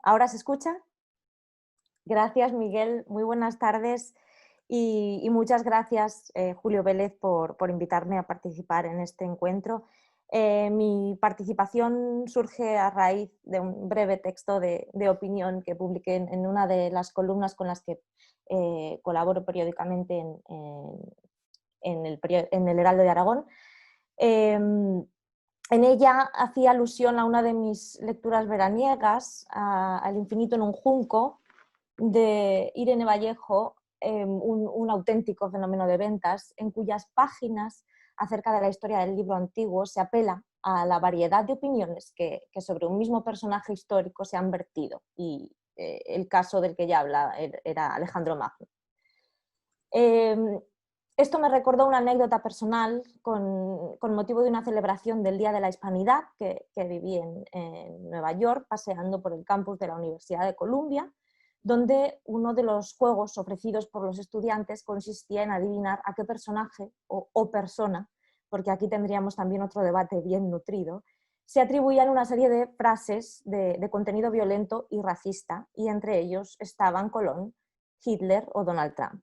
Ahora se escucha. Gracias, Miguel. Muy buenas tardes y muchas gracias, Julio Vélez, por invitarme a participar en este encuentro. Mi participación surge a raíz de un breve texto de opinión que publiqué en una de las columnas con las que colaboro periódicamente en el Heraldo de Aragón. En ella hacía alusión a una de mis lecturas veraniegas, al infinito en un junco, de Irene Vallejo, un auténtico fenómeno de ventas, en cuyas páginas acerca de la historia del libro antiguo se apela a la variedad de opiniones que sobre un mismo personaje histórico se han vertido, y el caso del que ya habla era Alejandro Magno. Esto me recordó una anécdota personal con motivo de una celebración del Día de la Hispanidad que viví en Nueva York, paseando por el campus de la Universidad de Columbia, donde uno de los juegos ofrecidos por los estudiantes consistía en adivinar a qué personaje o persona, porque aquí tendríamos también otro debate bien nutrido, se atribuían una serie de frases de contenido violento y racista, y entre ellos estaban Colón, Hitler o Donald Trump.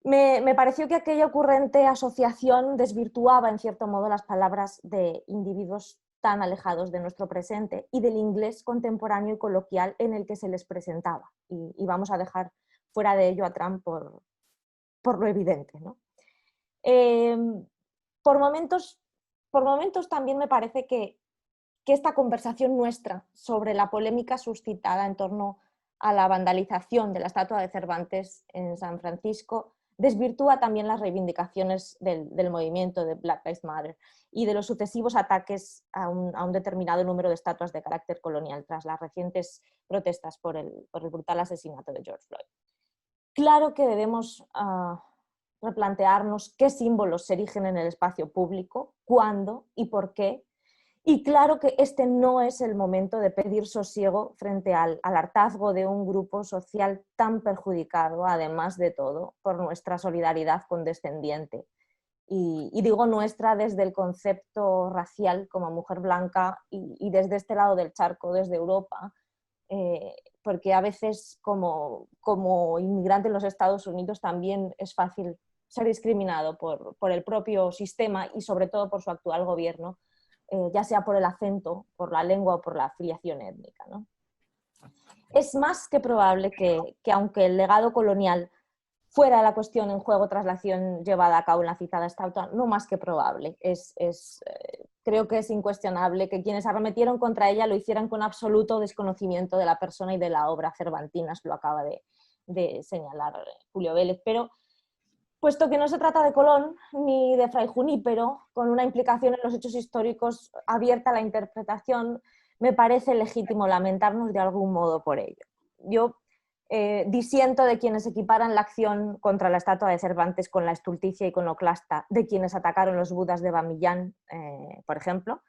Me pareció que aquella ocurrente asociación desvirtuaba en cierto modo las palabras de individuos tan alejados de nuestro presente y del inglés contemporáneo y coloquial en el que se les presentaba. Y vamos a dejar fuera de ello a Trump por lo evidente, ¿no? Por momentos también me parece que que esta conversación nuestra sobre la polémica suscitada en torno a la vandalización de la estatua de Cervantes en San Francisco desvirtúa también las reivindicaciones del movimiento de Black Lives Matter y de los sucesivos ataques a un determinado número de estatuas de carácter colonial tras las recientes protestas por el brutal asesinato de George Floyd. Claro que debemos replantearnos qué símbolos se erigen en el espacio público, cuándo y por qué. Y claro que este no es el momento de pedir sosiego frente al hartazgo de un grupo social tan perjudicado, además de todo, por nuestra solidaridad condescendiente. Y digo nuestra desde el concepto racial como mujer blanca y desde este lado del charco, desde Europa, porque a veces como inmigrante en los Estados Unidos también es fácil ser discriminado por el propio sistema y sobre todo por su actual gobierno, ya sea por el acento, por la lengua o por la afiliación étnica, ¿no? Es más que probable que aunque el legado colonial fuera la cuestión en juego tras la acción llevada a cabo en la citada estatua, no más que probable, creo que es incuestionable que quienes arremetieron contra ella lo hicieran con absoluto desconocimiento de la persona y de la obra cervantina, lo acaba de señalar Julio Vélez, pero puesto que no se trata de Colón ni de Fray Junípero, con una implicación en los hechos históricos abierta a la interpretación, me parece legítimo lamentarnos de algún modo por ello. Yo disiento de quienes equiparan la acción contra la estatua de Cervantes con la estulticia iconoclasta de quienes atacaron los budas de Bamiyan, por ejemplo,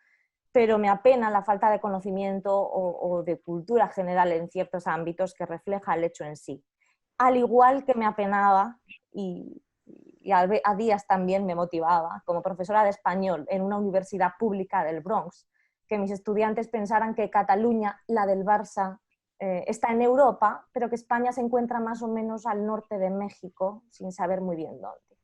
pero me apena la falta de conocimiento o de cultura general en ciertos ámbitos que refleja el hecho en sí. Al igual que me apenaba y a días también me motivaba, como profesora de español en una universidad pública del Bronx, que mis estudiantes pensaran que Cataluña, la del Barça, está en Europa, pero que España se encuentra más o menos al norte de México, sin saber muy bien dónde.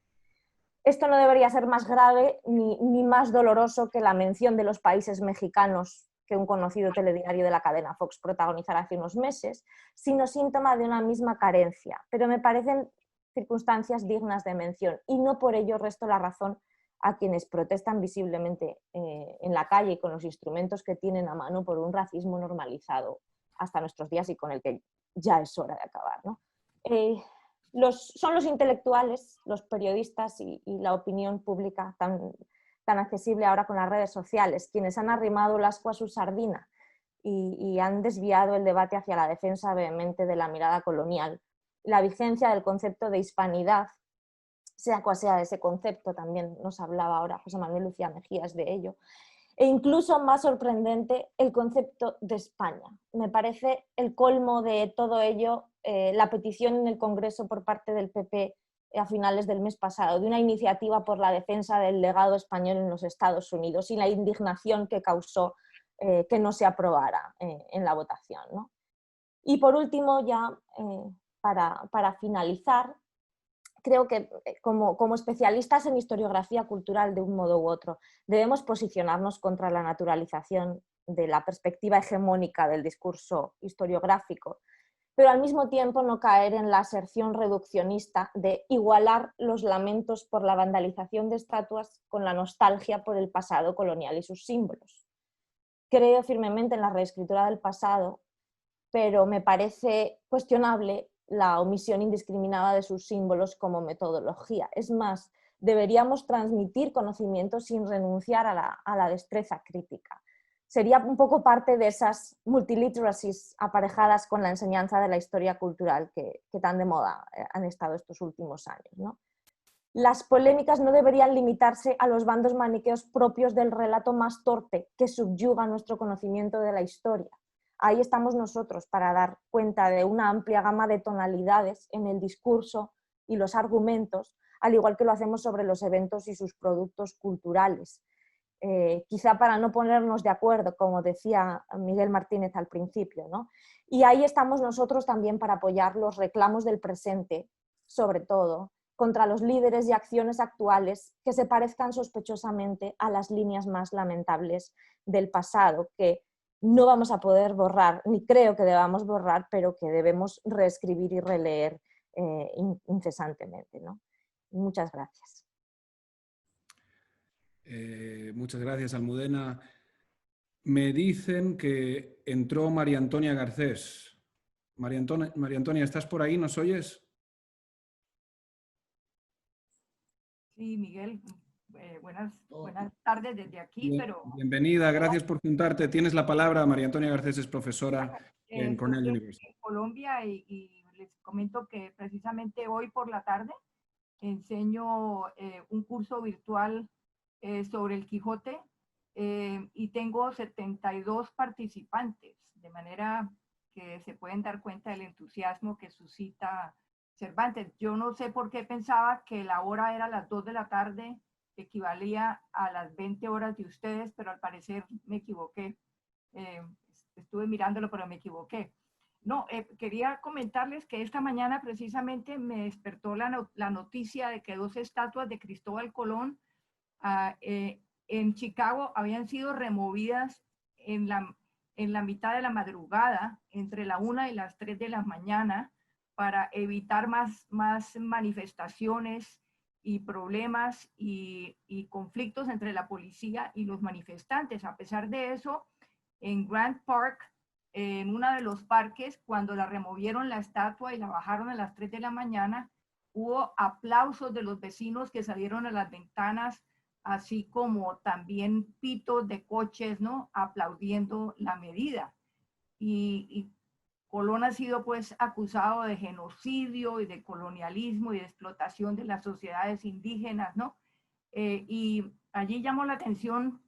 Esto no debería ser más grave ni más doloroso que la mención de los países mexicanos que un conocido telediario de la cadena Fox protagonizara hace unos meses, sino síntoma de una misma carencia, pero me parecen circunstancias dignas de mención y no por ello resto la razón a quienes protestan visiblemente en la calle y con los instrumentos que tienen a mano por un racismo normalizado hasta nuestros días y con el que ya es hora de acabar, ¿no? Son los intelectuales, los periodistas y la opinión pública tan accesible ahora con las redes sociales, quienes han arrimado el ascua a su sardina y han desviado el debate hacia la defensa vehemente de la mirada colonial. La vigencia del concepto de hispanidad, sea cual sea ese concepto, también nos hablaba ahora José Manuel Lucía Mejías de ello, e incluso más sorprendente el concepto de España. Me parece el colmo de todo ello la petición en el Congreso por parte del PP a finales del mes pasado de una iniciativa por la defensa del legado español en los Estados Unidos y la indignación que causó que no se aprobara en la votación, ¿no? Y por último, ya para finalizar, creo que como especialistas en historiografía cultural de un modo u otro, debemos posicionarnos contra la naturalización de la perspectiva hegemónica del discurso historiográfico, pero al mismo tiempo no caer en la aserción reduccionista de igualar los lamentos por la vandalización de estatuas con la nostalgia por el pasado colonial y sus símbolos. Creo firmemente en la reescritura del pasado, pero me parece cuestionable la omisión indiscriminada de sus símbolos como metodología. Es más, deberíamos transmitir conocimiento sin renunciar a la destreza crítica. Sería un poco parte de esas multiliteracies aparejadas con la enseñanza de la historia cultural que tan de moda han estado estos últimos años, ¿no? Las polémicas no deberían limitarse a los bandos maniqueos propios del relato más torpe que subyuga nuestro conocimiento de la historia. Ahí estamos nosotros para dar cuenta de una amplia gama de tonalidades en el discurso y los argumentos, al igual que lo hacemos sobre los eventos y sus productos culturales. Quizá para no ponernos de acuerdo, como decía Miguel Martínez al principio, ¿no? Y ahí estamos nosotros también para apoyar los reclamos del presente, sobre todo, contra los líderes y acciones actuales que se parezcan sospechosamente a las líneas más lamentables del pasado, que no vamos a poder borrar, ni creo que debamos borrar, pero que debemos reescribir y releer incesantemente, ¿no? Muchas gracias. Muchas gracias, Almudena. Me dicen que entró María Antonia Garcés. María Antonia, ¿estás por ahí? ¿Nos oyes? Sí, Miguel, buenas tardes desde aquí, pero... Bienvenida, gracias por juntarte. Tienes la palabra. María Antonia Garcés es profesora en Cornell Estoy University. en Colombia y les comento que precisamente hoy por la tarde enseño un curso virtual sobre el Quijote y tengo 72 participantes, de manera que se pueden dar cuenta del entusiasmo que suscita Cervantes. Yo no sé por qué pensaba que la hora era las 2 de la tarde, equivalía a las 20 horas de ustedes, pero al parecer me equivoqué. Estuve mirándolo, pero me equivoqué. No, quería comentarles que esta mañana precisamente me despertó la noticia de que 2 estatuas de Cristóbal Colón en Chicago habían sido removidas en la mitad de la madrugada, entre la 1 y las 3 de la mañana, para evitar más manifestaciones y problemas y conflictos entre la policía y los manifestantes. A pesar de eso, en Grant Park, en uno de los parques, cuando la removieron la estatua y la bajaron a las 3 de la mañana, hubo aplausos de los vecinos que salieron a las ventanas, así como también pitos de coches, ¿no? Aplaudiendo la medida. Y Colón ha sido pues acusado de genocidio y de colonialismo y de explotación de las sociedades indígenas, ¿no? Y allí llamó la atención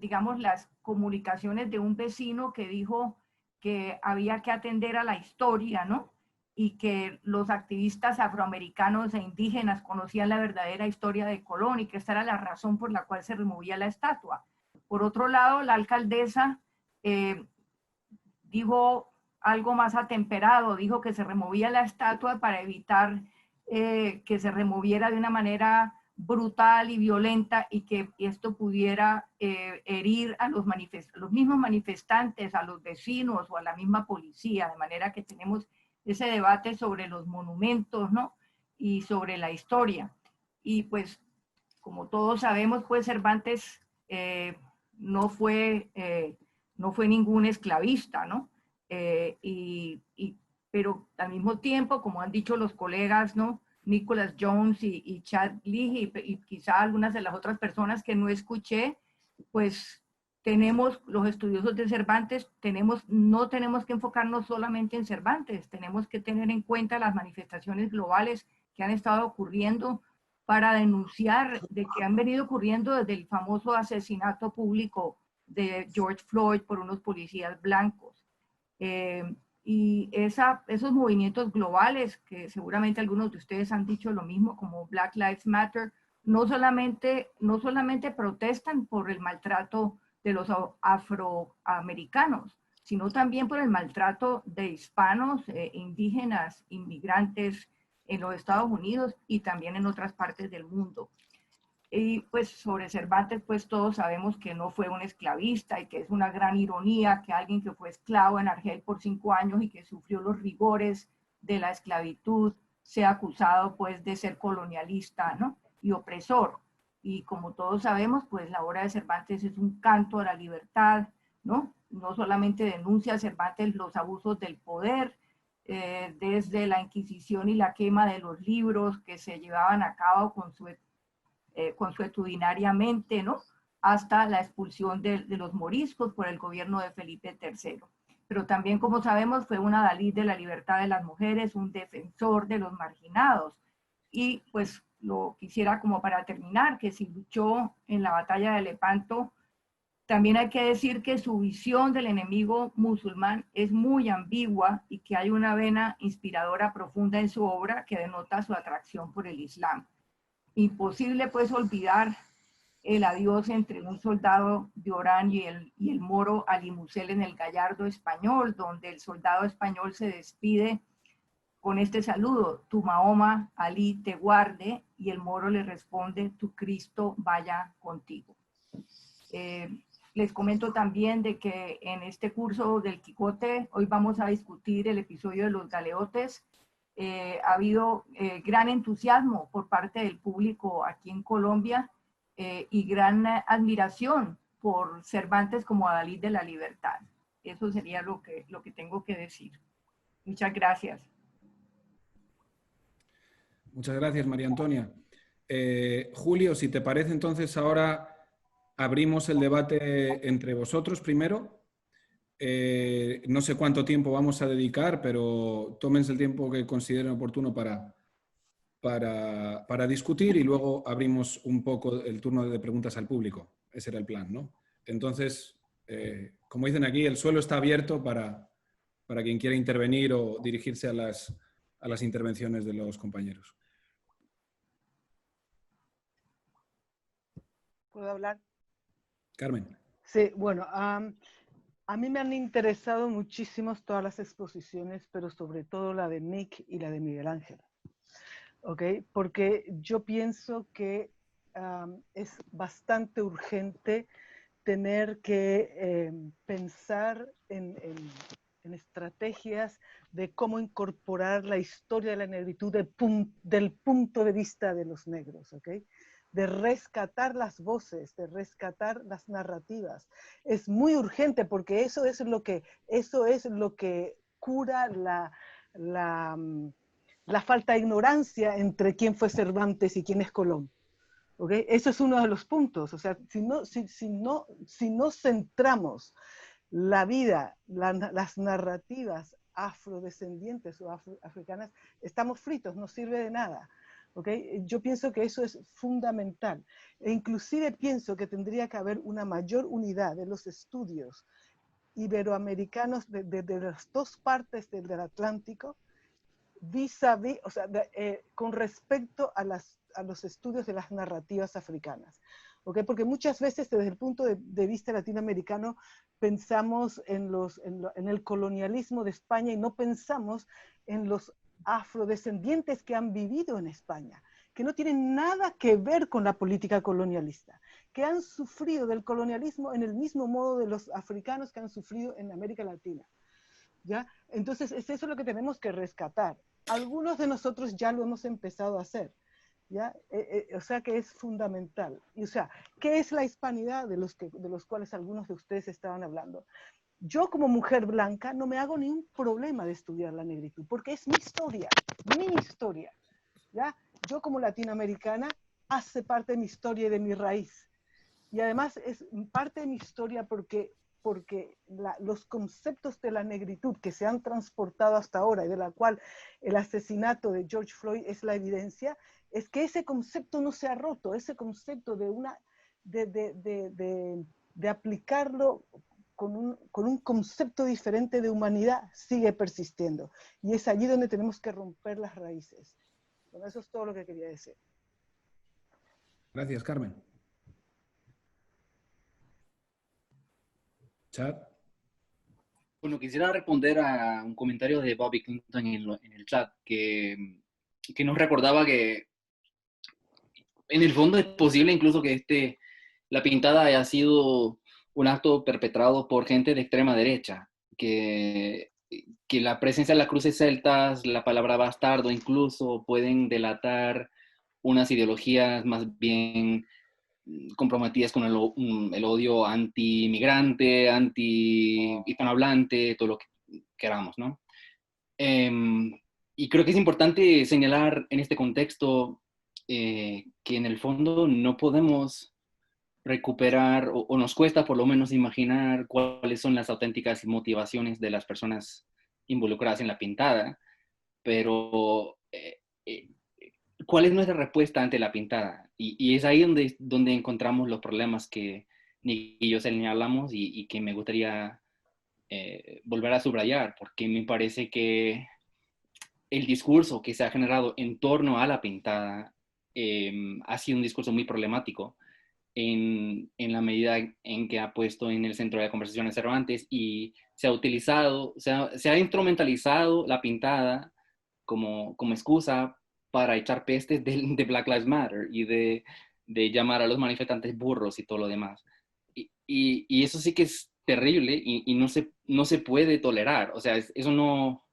digamos, las comunicaciones de un vecino que dijo que había que atender a la historia, ¿no? Y que los activistas afroamericanos e indígenas conocían la verdadera historia de Colón y que esta era la razón por la cual se removía la estatua. Por otro lado, la alcaldesa dijo algo más atemperado, dijo que se removía la estatua para evitar que se removiera de una manera brutal y violenta y que esto pudiera herir a los mismos manifestantes, a los vecinos o a la misma policía, de manera que tenemos ese debate sobre los monumentos, ¿no? Y sobre la historia. Y pues, como todos sabemos, pues Cervantes no fue ningún esclavista, ¿no? Pero al mismo tiempo, como han dicho los colegas, ¿no? Nicholas Jones y Chad Lee y quizá algunas de las otras personas que no escuché, pues tenemos los estudiosos de Cervantes, no tenemos que enfocarnos solamente en Cervantes, tenemos que tener en cuenta las manifestaciones globales que han estado ocurriendo para denunciar de que han venido ocurriendo desde el famoso asesinato público de George Floyd por unos policías blancos. Y esos movimientos globales, que seguramente algunos de ustedes han dicho lo mismo, como Black Lives Matter, no solamente protestan por el maltrato de los afroamericanos, sino también por el maltrato de hispanos, indígenas, inmigrantes en los Estados Unidos y también en otras partes del mundo. Y pues sobre Cervantes, pues todos sabemos que no fue un esclavista y que es una gran ironía que alguien que fue esclavo en Argel por 5 años y que sufrió los rigores de la esclavitud sea acusado pues de ser colonialista, ¿no? Y opresor. Y como todos sabemos, pues la obra de Cervantes es un canto a la libertad, ¿no? No solamente denuncia Cervantes los abusos del poder, desde la Inquisición y la quema de los libros que se llevaban a cabo consuetudinariamente, ¿no? Hasta la expulsión de los moriscos por el gobierno de Felipe III. Pero también, como sabemos, fue un adalid de la libertad de las mujeres, un defensor de los marginados. Y pues lo quisiera como para terminar, que si luchó en la batalla de Lepanto, también hay que decir que su visión del enemigo musulmán es muy ambigua y que hay una vena inspiradora profunda en su obra que denota su atracción por el Islam. Imposible pues olvidar el adiós entre un soldado de Orán y el moro Ali Musel en el Gallardo español, donde el soldado español se despide con este saludo: tu Mahoma Ali te guarde, y el moro le responde: tu Cristo vaya contigo. Les comento también de que en este curso del Quijote hoy vamos a discutir el episodio de los galeotes. Ha habido gran entusiasmo por parte del público aquí en Colombia y gran admiración por Cervantes como adalid de la libertad. Eso sería lo que tengo que decir. Muchas gracias. Muchas gracias, María Antonia. Julio, si te parece, entonces ahora abrimos el debate entre vosotros primero. No sé cuánto tiempo vamos a dedicar, pero tómense el tiempo que consideren oportuno para discutir y luego abrimos un poco el turno de preguntas al público. Ese era el plan, ¿no? Entonces, como dicen aquí, el suelo está abierto para quien quiera intervenir o dirigirse a las intervenciones de los compañeros. ¿Puedo hablar? Carmen. Sí, bueno, a mí me han interesado muchísimo todas las exposiciones, pero sobre todo la de Nick y la de Miguel Ángel. ¿Ok? Porque yo pienso que es bastante urgente tener que pensar en estrategias de cómo incorporar la historia de la negritud del punto de vista de los negros, ¿ok? De rescatar las voces, de rescatar las narrativas. Es muy urgente porque eso es lo que cura la falta de ignorancia entre quién fue Cervantes y quién es Colón. ¿Okay? Eso es uno de los puntos. O sea, si no centramos la vida, las narrativas afrodescendientes o africanas, estamos fritos, no sirve de nada. ¿Okay? Yo pienso que eso es fundamental. E inclusive pienso que tendría que haber una mayor unidad de los estudios iberoamericanos de las dos partes del Atlántico, vis-a-vis, o sea, con respecto a los estudios de las narrativas africanas. ¿Okay? Porque muchas veces desde el punto de vista latinoamericano pensamos en el colonialismo de España y no pensamos en los afrodescendientes que han vivido en España, que no tienen nada que ver con la política colonialista, que han sufrido del colonialismo en el mismo modo de los africanos que han sufrido en América Latina. ¿Ya? Entonces, es eso lo que tenemos que rescatar. Algunos de nosotros ya lo hemos empezado a hacer, ¿ya? O sea que es fundamental. Y, o sea, ¿qué es la hispanidad de los cuales algunos de ustedes estaban hablando? Yo como mujer blanca no me hago ningún problema de estudiar la negritud, porque es mi historia, ¿ya? Yo como latinoamericana hace parte de mi historia y de mi raíz. Y además es parte de mi historia porque los conceptos de la negritud que se han transportado hasta ahora y de la cual el asesinato de George Floyd es la evidencia, es que ese concepto no se ha roto, ese concepto de aplicarlo con un concepto diferente de humanidad sigue persistiendo. Y es allí donde tenemos que romper las raíces. Bueno, eso es todo lo que quería decir. Gracias, Carmen. Chat. Bueno, quisiera responder a un comentario de Bobby Clinton en el chat, que nos recordaba que en el fondo es posible incluso que la pintada haya sido un acto perpetrado por gente de extrema derecha, que la presencia de las cruces celtas, la palabra bastardo incluso, pueden delatar unas ideologías más bien comprometidas con el odio anti-migrante, anti-hispanohablante, todo lo que queramos, ¿no? Y creo que es importante señalar en este contexto que en el fondo no podemos recuperar, o nos cuesta por lo menos imaginar cuáles son las auténticas motivaciones de las personas involucradas en la pintada, pero ¿cuál es nuestra respuesta ante la pintada? Y es ahí donde encontramos los problemas que Nick y yo señalamos y que me gustaría volver a subrayar, porque me parece que el discurso que se ha generado en torno a la pintada ha sido un discurso muy problemático en la medida en que ha puesto en el centro de la conversación a Cervantes y se ha instrumentalizado la pintada como excusa para echar pestes de Black Lives Matter y de llamar a los manifestantes burros y todo lo demás. Y eso sí que es terrible y no se puede tolerar. O sea, eso no...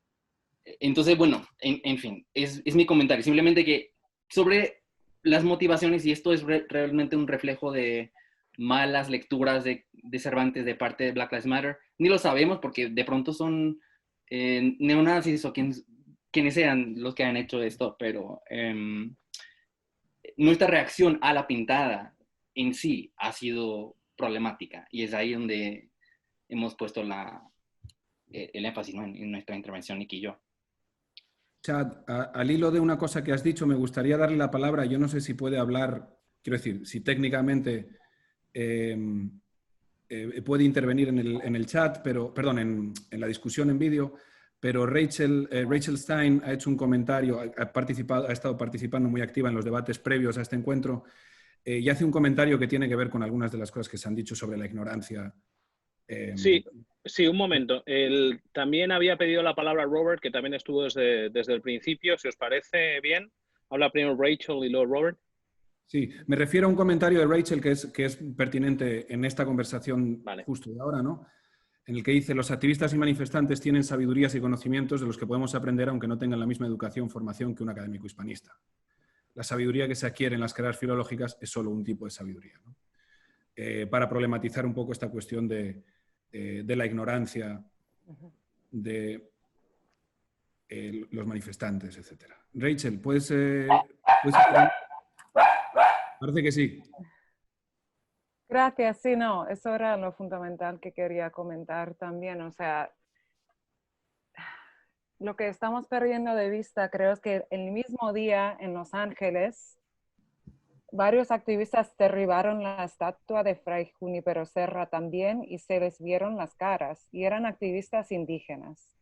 Entonces, bueno, en fin, es mi comentario. Simplemente que sobre las motivaciones, y esto es realmente un reflejo de malas lecturas de Cervantes de parte de Black Lives Matter. Ni lo sabemos porque de pronto son neonazis o quienes sean los que han hecho esto, pero nuestra reacción a la pintada en sí ha sido problemática y es ahí donde hemos puesto el énfasis, ¿no? en nuestra intervención, Nick y yo. Chad, al hilo de una cosa que has dicho, me gustaría darle la palabra. Yo no sé si puede hablar, quiero decir, si técnicamente puede intervenir en el chat, pero, perdón, en la discusión en vídeo, pero Rachel Stein ha hecho un comentario, ha estado participando muy activa en los debates previos a este encuentro y hace un comentario que tiene que ver con algunas de las cosas que se han dicho sobre la ignorancia. Sí, un momento. También había pedido la palabra Robert, que también estuvo desde el principio. Si os parece bien, habla primero Rachel y luego Robert. Sí, me refiero a un comentario de Rachel que es pertinente en esta conversación justo de ahora, ¿no? En el que dice, los activistas y manifestantes tienen sabidurías y conocimientos de los que podemos aprender aunque no tengan la misma educación, formación que un académico hispanista. La sabiduría que se adquiere en las carreras filológicas es solo un tipo de sabiduría, ¿no? Para problematizar un poco esta cuestión de la ignorancia de los manifestantes, etc. Rachel, ¿puedes parece que sí. Gracias, sí, no, eso era lo fundamental que quería comentar también. O sea, lo que estamos perdiendo de vista, creo, es que el mismo día en Los Ángeles, varios activistas derribaron la estatua de Fray Junípero Serra también y se les vieron las caras, y eran activistas indígenas.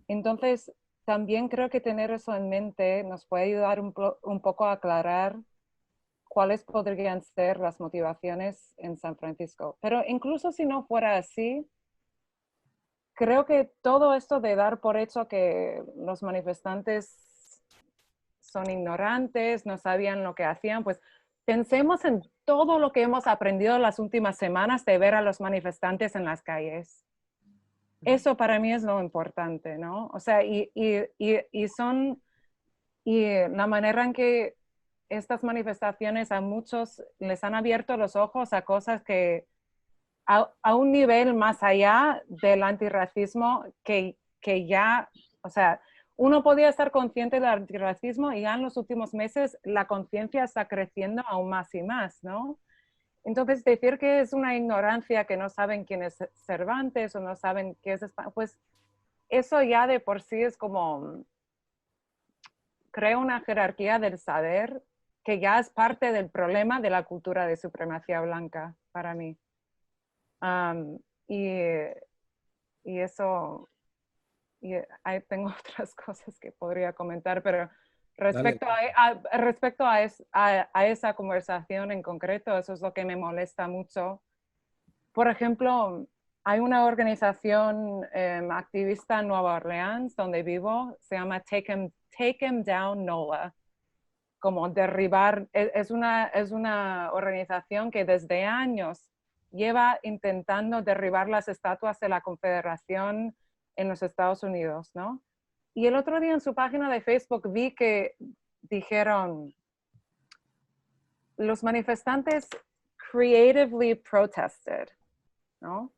Entonces, también creo que tener eso en mente nos puede ayudar un poco a aclarar cuáles podrían ser las motivaciones en San Francisco. Pero incluso si no fuera así, creo que todo esto de dar por hecho que los manifestantes son ignorantes, no sabían lo que hacían, pues pensemos en todo lo que hemos aprendido las últimas semanas de ver a los manifestantes en las calles. Eso para mí es lo importante, ¿no? O sea, y la manera en que estas manifestaciones a muchos les han abierto los ojos a cosas que a un nivel más allá del antirracismo que ya, o sea, uno podía estar consciente del antirracismo y ya en los últimos meses la conciencia está creciendo aún más y más, ¿no? Entonces, decir que es una ignorancia, que no saben quién es Cervantes o no saben qué es España, pues eso ya de por sí es como, crea una jerarquía del saber que ya es parte del problema de la cultura de supremacía blanca para mí. Y eso, tengo otras cosas que podría comentar, pero respecto a esa conversación en concreto, eso es lo que me molesta mucho. Por ejemplo, hay una organización activista en Nueva Orleans, donde vivo, se llama Take 'Em Down NOLA, como derribar, es una organización que desde años lleva intentando derribar las estatuas de la Confederación en los Estados Unidos, ¿no? Y el otro día en su página de Facebook vi que dijeron, los manifestantes creatively protested, ¿no?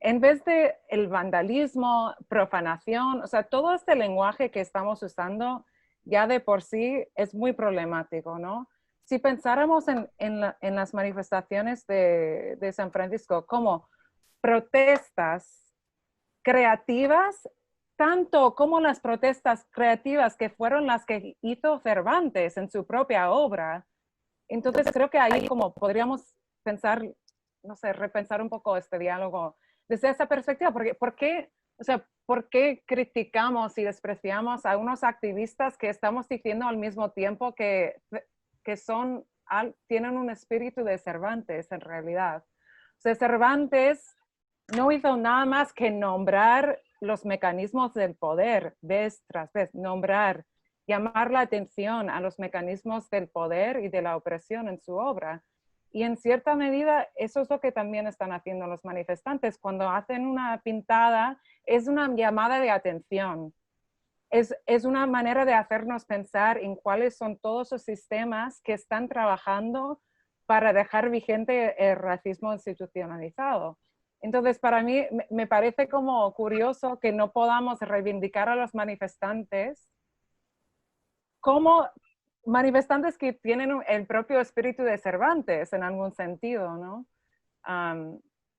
En vez de el vandalismo, profanación, o sea, todo este lenguaje que estamos usando ya de por sí es muy problemático, ¿no? Si pensáramos en las manifestaciones de San Francisco como protestas creativas, tanto como las protestas creativas que fueron las que hizo Cervantes en su propia obra, entonces creo que ahí como podríamos pensar, no sé, repensar un poco este diálogo desde esa perspectiva, porque ¿por qué criticamos y despreciamos a unos activistas que estamos diciendo al mismo tiempo que tienen un espíritu de Cervantes en realidad? O sea, Cervantes no hizo nada más que nombrar los mecanismos del poder vez tras vez, llamar la atención a los mecanismos del poder y de la opresión en su obra. Y en cierta medida, eso es lo que también están haciendo los manifestantes. Cuando hacen una pintada, es una llamada de atención. Es una manera de hacernos pensar en cuáles son todos los sistemas que están trabajando para dejar vigente el racismo institucionalizado. Entonces, para mí me parece como curioso que no podamos reivindicar a los manifestantes como manifestantes que tienen el propio espíritu de Cervantes en algún sentido, ¿no?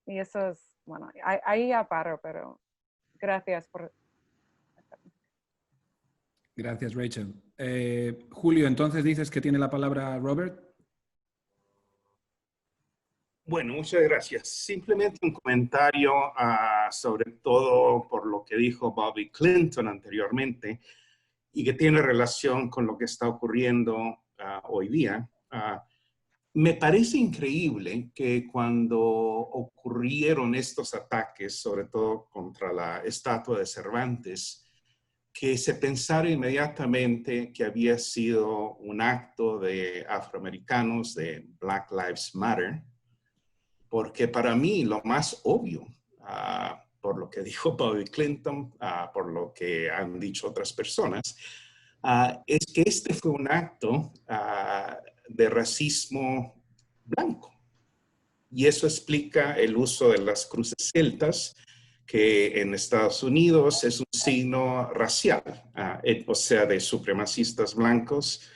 Y eso es, bueno, ahí ya paro, pero gracias por... Gracias, Rachel. Julio, entonces dices que tiene la palabra Robert. Bueno, muchas gracias. Simplemente un comentario sobre todo por lo que dijo Bobby Clinton anteriormente y que tiene relación con lo que está ocurriendo hoy día. Me parece increíble que cuando ocurrieron estos ataques, sobre todo contra la estatua de Cervantes, que se pensara inmediatamente que había sido un acto de afroamericanos, de Black Lives Matter, porque para mí lo más obvio, por lo que dijo Bobby Clinton, por lo que han dicho otras personas, es que este fue un acto de racismo blanco. Y eso explica el uso de las cruces celtas, que en Estados Unidos es un signo racial, o sea, de supremacistas blancos.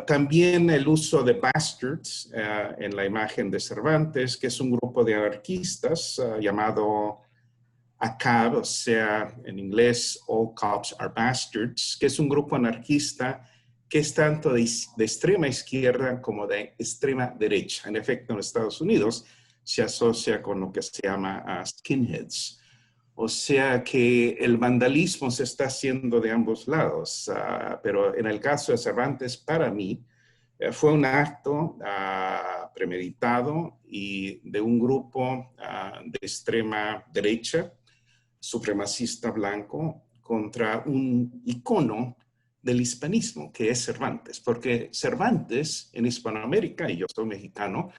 También el uso de bastards en la imagen de Cervantes, que es un grupo de anarquistas llamado ACAB, o sea, en inglés, All Cops Are Bastards, que es un grupo anarquista que es tanto de extrema izquierda como de extrema derecha. En efecto, en Estados Unidos se asocia con lo que se llama skinheads. O sea que el vandalismo se está haciendo de ambos lados, pero en el caso de Cervantes, para mí, fue un acto premeditado y de un grupo de extrema derecha, supremacista blanco, contra un icono del hispanismo, que es Cervantes. Porque Cervantes, en Hispanoamérica, y yo soy mexicano,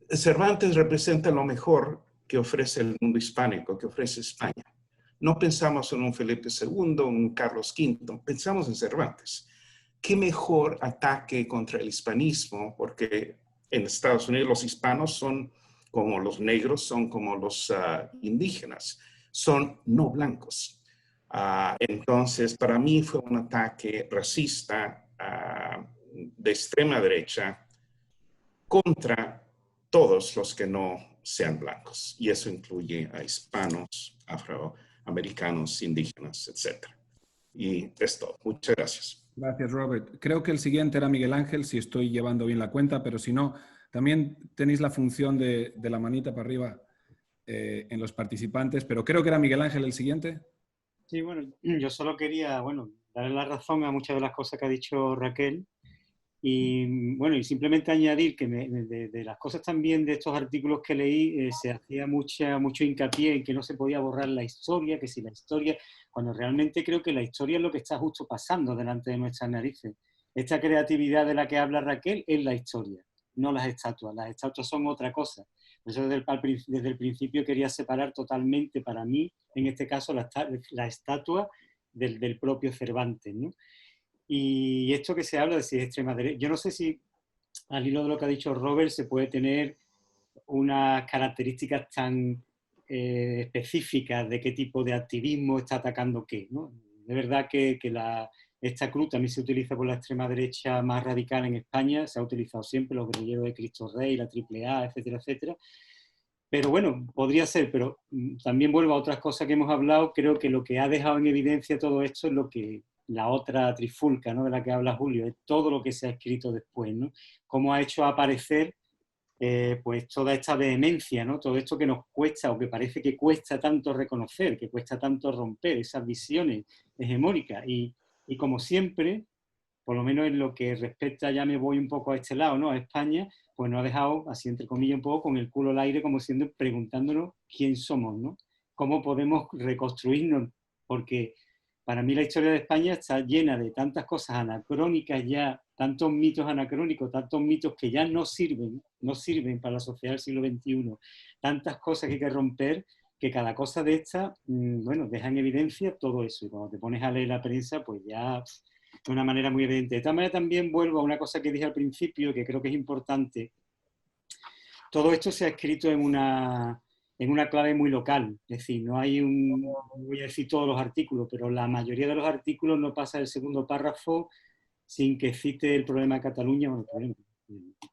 Cervantes representa lo mejor que ofrece el mundo hispánico, que ofrece España. No pensamos en un Felipe II, un Carlos V, pensamos en Cervantes. ¿Qué mejor ataque contra el hispanismo? Porque en Estados Unidos los hispanos son como los negros, son como los indígenas, son no blancos. Entonces, para mí fue un ataque racista de extrema derecha contra todos los que no sean blancos. Y eso incluye a hispanos, afroamericanos, indígenas, etc. Y es todo. Muchas gracias. Gracias, Robert. Creo que el siguiente era Miguel Ángel, si estoy llevando bien la cuenta, pero si no, también tenéis la función de la manita para arriba en los participantes, pero creo que era Miguel Ángel el siguiente. Sí, bueno, yo solo quería, bueno, darle la razón a muchas de las cosas que ha dicho Raquel y, bueno, y simplemente añadir que de las cosas también de estos artículos que leí se hacía mucho hincapié en que no se podía borrar la historia, que si la historia, cuando realmente creo que la historia es lo que está justo pasando delante de nuestras narices. Esta creatividad de la que habla Raquel es la historia, no las estatuas. Las estatuas son otra cosa. Por eso desde el principio quería separar totalmente para mí, en este caso, la estatua del propio Cervantes, ¿no? Y esto que se habla de si es extrema derecha, yo no sé si al hilo de lo que ha dicho Robert se puede tener unas características tan específicas de qué tipo de activismo está atacando qué, ¿no? De verdad que esta cruz también se utiliza por la extrema derecha más radical en España, se ha utilizado siempre los guerrilleros de Cristo Rey, la AAA, etcétera, etcétera. Pero bueno, podría ser, pero también vuelvo a otras cosas que hemos hablado. Creo que lo que ha dejado en evidencia todo esto es lo que la otra trifulca, ¿no?, de la que habla Julio, es todo lo que se ha escrito después, ¿no? Cómo ha hecho aparecer pues toda esta vehemencia, ¿no? Todo esto que nos cuesta o que parece que cuesta tanto reconocer, que cuesta tanto romper esas visiones hegemónicas. Y como siempre, por lo menos en lo que respecta, ya me voy un poco a este lado, ¿no?, a España, pues nos ha dejado, así entre comillas, un poco con el culo al aire, como siendo preguntándonos quién somos, ¿no? Cómo podemos reconstruirnos, porque para mí la historia de España está llena de tantas cosas anacrónicas ya, tantos mitos anacrónicos, tantos mitos que ya no sirven para la sociedad del siglo XXI, tantas cosas que hay que romper, que cada cosa de estas, bueno, deja en evidencia todo eso. Y cuando te pones a leer la prensa, pues ya de una manera muy evidente. De todas maneras, también vuelvo a una cosa que dije al principio, que creo que es importante. Todo esto se ha escrito en una clave muy local, es decir, no voy a decir todos los artículos, pero la mayoría de los artículos no pasa el segundo párrafo sin que cite el problema de Cataluña, el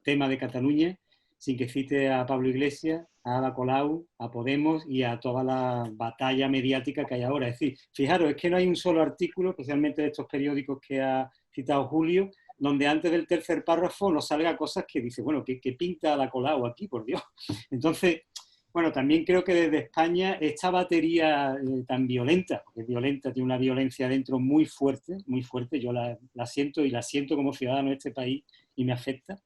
tema de Cataluña, sin que cite a Pablo Iglesias, a Ada Colau, a Podemos y a toda la batalla mediática que hay ahora. Es decir, fijaros, es que no hay un solo artículo, especialmente de estos periódicos que ha citado Julio, donde antes del tercer párrafo nos salga cosas que dice, bueno, ¿qué pinta Ada Colau aquí, por Dios? Entonces, bueno, también creo que desde España esta batería tan violenta, porque es violenta, tiene una violencia dentro muy fuerte, yo la siento y la siento como ciudadano de este país y me afecta.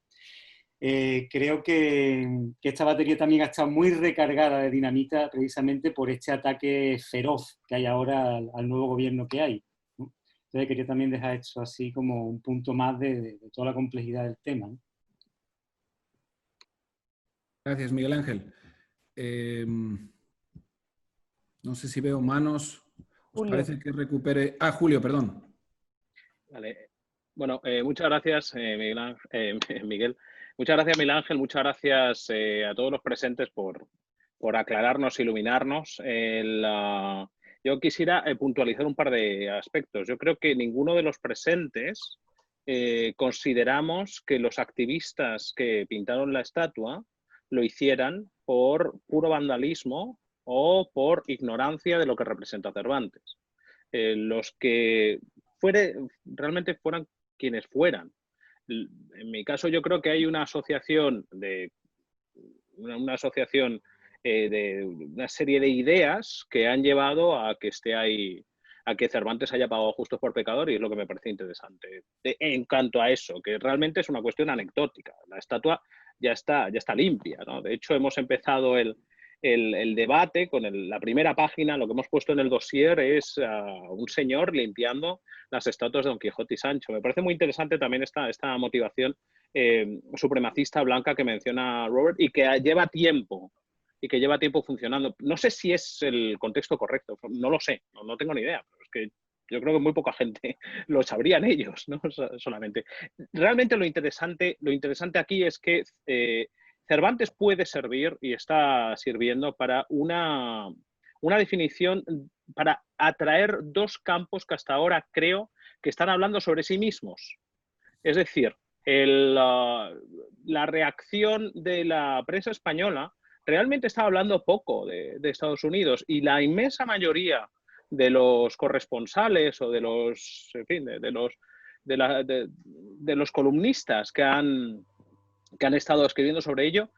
Creo que esta batería también ha estado muy recargada de dinamita precisamente por este ataque feroz que hay ahora al nuevo gobierno que hay, ¿no? Entonces quería también dejar esto así como un punto más de toda la complejidad del tema, ¿no? Gracias, Miguel Ángel. No sé si veo manos. ¿Os parece que recupere? Ah, Julio, perdón. Vale. Bueno, muchas gracias, Miguel. Muchas gracias, Miguel Ángel. Muchas gracias a todos los presentes por aclararnos, iluminarnos. Yo quisiera puntualizar un par de aspectos. Yo creo que ninguno de los presentes consideramos que los activistas que pintaron la estatua lo hicieran por puro vandalismo o por ignorancia de lo que representa Cervantes. Los que realmente fueran quienes fueran. En mi caso yo creo que hay una asociación de una serie de ideas que han llevado a que esté ahí, a que Cervantes haya pagado justos por pecador, y es lo que me parece interesante en cuanto a eso, que realmente es una cuestión anecdótica. La estatua ya está limpia, ¿no? De hecho, hemos empezado el debate con la primera página. Lo que hemos puesto en el dossier es un señor limpiando las estatuas de Don Quijote y Sancho. Me parece muy interesante también esta motivación supremacista blanca que menciona Robert y que lleva tiempo funcionando. No sé si es el contexto correcto, no lo sé, no tengo ni idea, pero es que yo creo que muy poca gente lo sabrían ellos, ¿no? Solamente. Realmente lo interesante aquí es que Cervantes puede servir y está sirviendo para una definición, para atraer dos campos que hasta ahora creo que están hablando sobre sí mismos. Es decir, la reacción de la prensa española realmente está hablando poco de Estados Unidos, y la inmensa mayoría de los corresponsales o de los, en fin, de los columnistas que han estado escribiendo sobre ello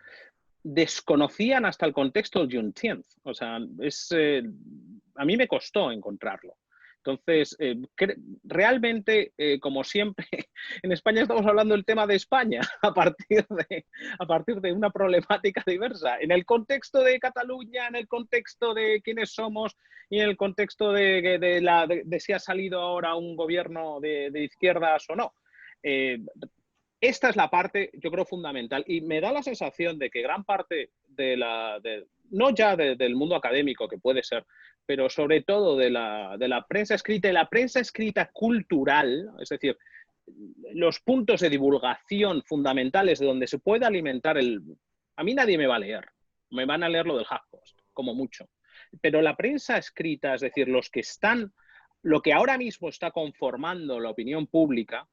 desconocían hasta el contexto del Juneteenth. O sea, a mí me costó encontrarlo. Entonces, realmente, como siempre, en España estamos hablando del tema de España a partir de una problemática diversa. En el contexto de Cataluña, en el contexto de quiénes somos y en el contexto de si ha salido ahora un gobierno de izquierdas o no. Esta es la parte, yo creo, fundamental, y me da la sensación de que gran parte no ya del mundo académico, que puede ser, pero sobre todo de la prensa escrita y la prensa escrita cultural, es decir, los puntos de divulgación fundamentales de donde se puede alimentar A mí nadie me va a leer, me van a leer lo del HuffPost, como mucho, pero la prensa escrita, es decir, lo que ahora mismo está conformando la opinión pública,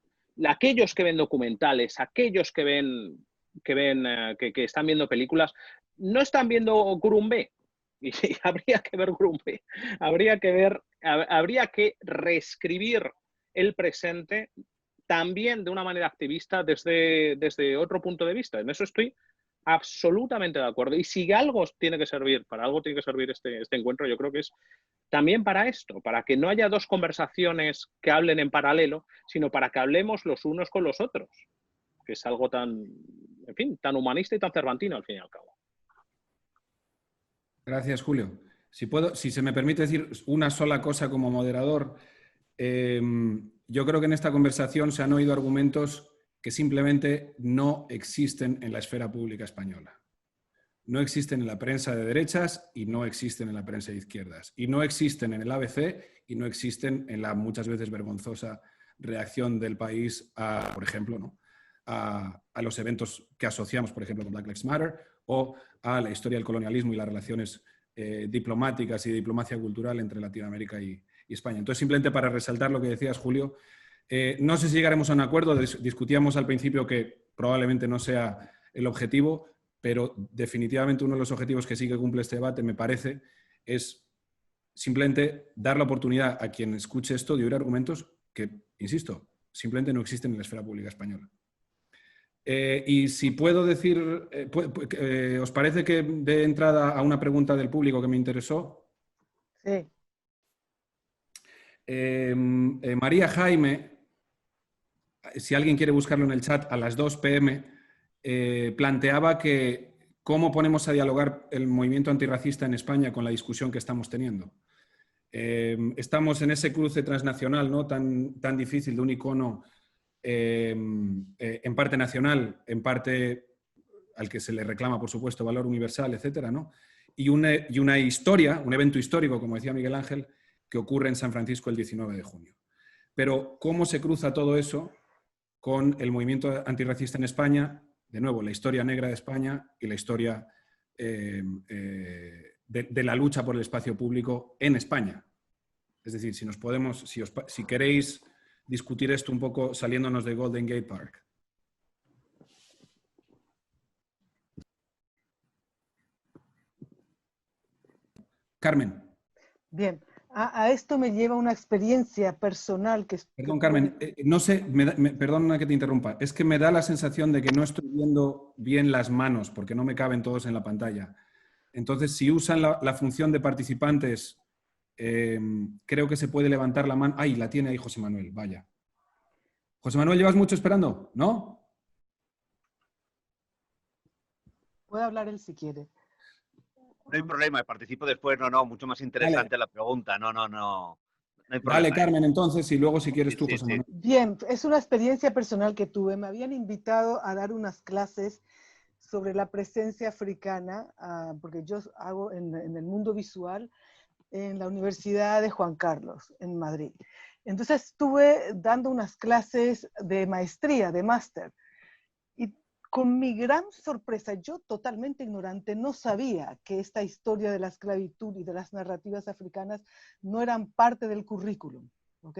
aquellos que ven documentales, aquellos que están viendo películas, no están viendo Gurumbe. Y habría que ver Gurumbe. Habría que reescribir el presente también de una manera activista desde otro punto de vista. En eso estoy absolutamente de acuerdo. Y si algo tiene que servir, para algo tiene que servir este encuentro, yo creo que es también para esto, para que no haya dos conversaciones que hablen en paralelo, sino para que hablemos los unos con los otros, que es algo tan humanista y tan cervantino al fin y al cabo. Gracias, Julio. Si se me permite decir una sola cosa como moderador, yo creo que en esta conversación se han oído argumentos que simplemente no existen en la esfera pública española. No existen en la prensa de derechas y no existen en la prensa de izquierdas. Y no existen en el ABC y no existen en la muchas veces vergonzosa reacción del país a, por ejemplo, ¿no? a los eventos que asociamos, por ejemplo, con Black Lives Matter, o a la historia del colonialismo y las relaciones diplomáticas y de diplomacia cultural entre Latinoamérica y España. Entonces, simplemente para resaltar lo que decías, Julio, no sé si llegaremos a un acuerdo, discutíamos al principio que probablemente no sea el objetivo, pero definitivamente uno de los objetivos que sí que cumple este debate, me parece, es simplemente dar la oportunidad a quien escuche esto de oír argumentos que, insisto, simplemente no existen en la esfera pública española. Y si puedo decir, ¿os parece que dé entrada a una pregunta del público que me interesó? Sí. María Jaime, si alguien quiere buscarlo en el chat, a las 2 p.m., planteaba que cómo ponemos a dialogar el movimiento antirracista en España con la discusión que estamos teniendo. Estamos en ese cruce transnacional, ¿no? tan difícil, de un icono en parte nacional, en parte al que se le reclama, por supuesto, valor universal, etcétera, ¿no? Y una historia, un evento histórico, como decía Miguel Ángel, que ocurre en San Francisco el 19 de junio. Pero, ¿cómo se cruza todo eso con el movimiento antirracista en España? De nuevo, la historia negra de España y la historia de la lucha por el espacio público en España. Es decir, si queréis discutir esto un poco saliéndonos de Golden Gate Park. Carmen. Bien, a esto me lleva una experiencia personal que... Perdón, Carmen, no sé, perdona que te interrumpa, es que me da la sensación de que no estoy viendo bien las manos porque no me caben todos en la pantalla. Entonces, si usan la función de participantes, creo que se puede levantar la mano. ¡Ay, la tiene ahí José Manuel! Vaya. José Manuel, ¿llevas mucho esperando? ¿No? Puede hablar él si quiere. No hay problema, participo después. No, mucho más interesante la pregunta. No hay problema. Dale, Carmen, entonces, y luego si quieres tú, José Manuel. Bien, es una experiencia personal que tuve. Me habían invitado a dar unas clases sobre la presencia africana, porque yo hago en el mundo visual en la Universidad de Juan Carlos, en Madrid. Entonces estuve dando unas clases de maestría, de máster, y con mi gran sorpresa, yo totalmente ignorante, no sabía que esta historia de la esclavitud y de las narrativas africanas no eran parte del currículum, ¿ok?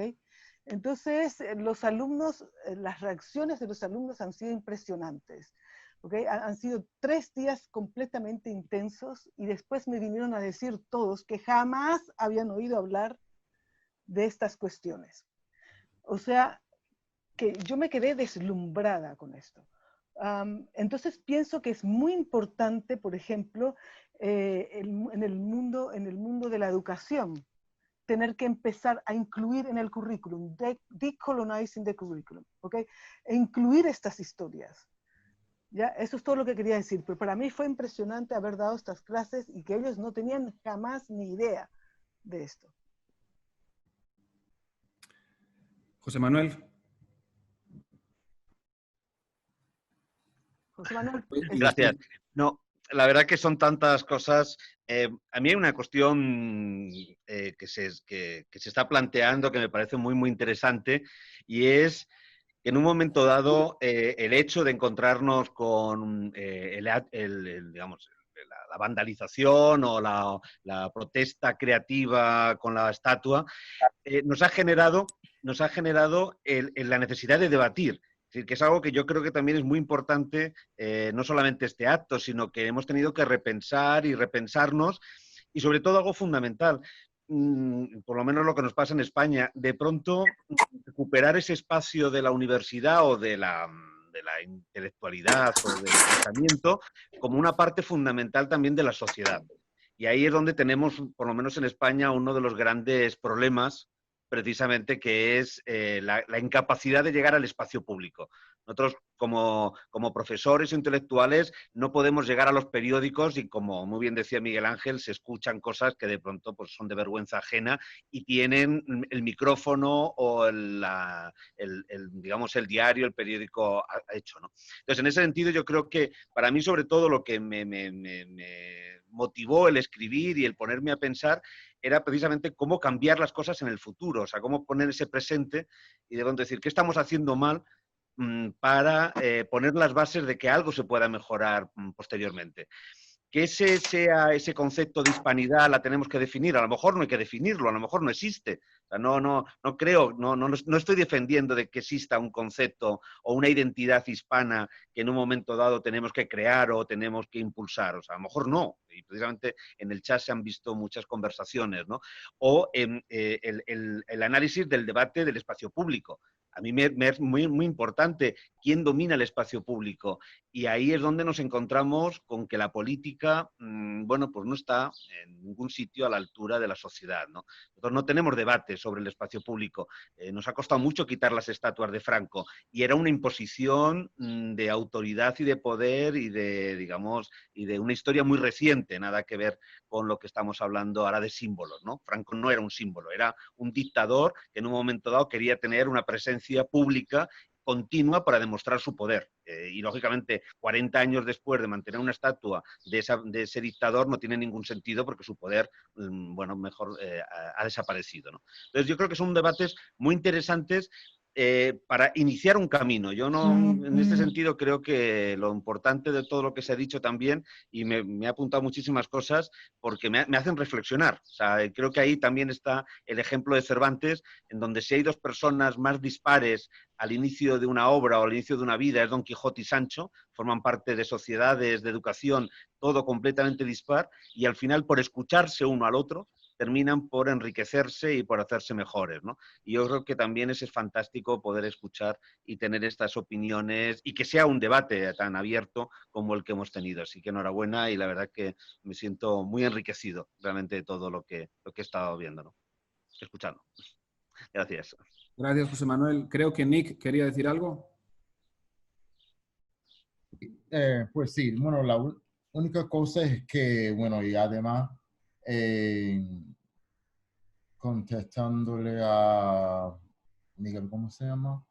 Entonces, los alumnos, las reacciones de los alumnos han sido impresionantes, ¿ok? Han sido 3 días completamente intensos y después me vinieron a decir todos que jamás habían oído hablar de estas cuestiones. O sea, que yo me quedé deslumbrada con esto. Entonces pienso que es muy importante, por ejemplo, en el mundo de la educación, tener que empezar a incluir en el currículum, decolonizing the curriculum, ¿ok? E incluir estas historias. ¿Ya? Eso es todo lo que quería decir, pero para mí fue impresionante haber dado estas clases y que ellos no tenían jamás ni idea de esto. José Manuel. José Manuel. Gracias. No, la verdad que son tantas cosas. A mí hay una cuestión que se está planteando que me parece muy, muy interesante, y es que en un momento dado el hecho de encontrarnos con digamos, la vandalización o la protesta creativa con la estatua nos ha generado la necesidad de debatir. Es decir, que es algo que yo creo que también es muy importante, no solamente este acto, sino que hemos tenido que repensar y repensarnos, y sobre todo algo fundamental, por lo menos lo que nos pasa en España, de pronto recuperar ese espacio de la universidad o de la intelectualidad o del pensamiento como una parte fundamental también de la sociedad. Y ahí es donde tenemos, por lo menos en España, uno de los grandes problemas, precisamente, que es la incapacidad de llegar al espacio público. Nosotros, como profesores intelectuales, no podemos llegar a los periódicos y, como muy bien decía Miguel Ángel, se escuchan cosas que de pronto pues, son de vergüenza ajena y tienen el micrófono o digamos, el diario, el periódico hecho, ¿no? Entonces, en ese sentido, yo creo que para mí, sobre todo, lo que me motivó el escribir y el ponerme a pensar era precisamente cómo cambiar las cosas en el futuro, o sea, cómo poner ese presente y de decir, ¿qué estamos haciendo mal para poner las bases de que algo se pueda mejorar posteriormente? Que ese sea ese concepto de hispanidad la tenemos que definir. A lo mejor no hay que definirlo, a lo mejor no existe. O sea, no creo, no estoy defendiendo de que exista un concepto o una identidad hispana que en un momento dado tenemos que crear o tenemos que impulsar. O sea, a lo mejor no. Y precisamente en el chat se han visto muchas conversaciones, ¿no? O el análisis del debate del espacio público. A mí me es muy importante quién domina el espacio público. Y ahí es donde nos encontramos con que la política, bueno, pues no está en ningún sitio a la altura de la sociedad, ¿no? Nosotros no tenemos debate sobre el espacio público. Nos ha costado mucho quitar las estatuas de Franco y era una imposición de autoridad y de poder y de, digamos, y de una historia muy reciente, nada que ver con lo que estamos hablando ahora de símbolos, ¿no? Franco no era un símbolo, era un dictador que en un momento dado quería tener una presencia pública continua para demostrar su poder. Y lógicamente 40 años después de mantener una estatua de ese dictador no tiene ningún sentido porque su poder, bueno, mejor ha desaparecido, ¿no? Entonces yo creo que son debates muy interesantes para iniciar un camino. Yo no, en este sentido, creo que lo importante de todo lo que se ha dicho también, y me ha apuntado muchísimas cosas porque me hacen reflexionar. O sea, creo que ahí también está el ejemplo de Cervantes, en donde si hay dos personas más dispares al inicio de una obra o al inicio de una vida, es Don Quijote y Sancho, forman parte de sociedades, de educación, todo completamente dispar, y al final, por escucharse uno al otro, terminan por enriquecerse y por hacerse mejores, ¿no? Y yo creo que también es fantástico poder escuchar y tener estas opiniones y que sea un debate tan abierto como el que hemos tenido. Así que enhorabuena y la verdad que me siento muy enriquecido realmente de todo lo que he estado viendo, ¿no? Escuchando. Gracias. Gracias, José Manuel. Creo que Nick quería decir algo. Pues sí, bueno, la única cosa es que, bueno, y además, contestándole a Miguel, ¿cómo se llama?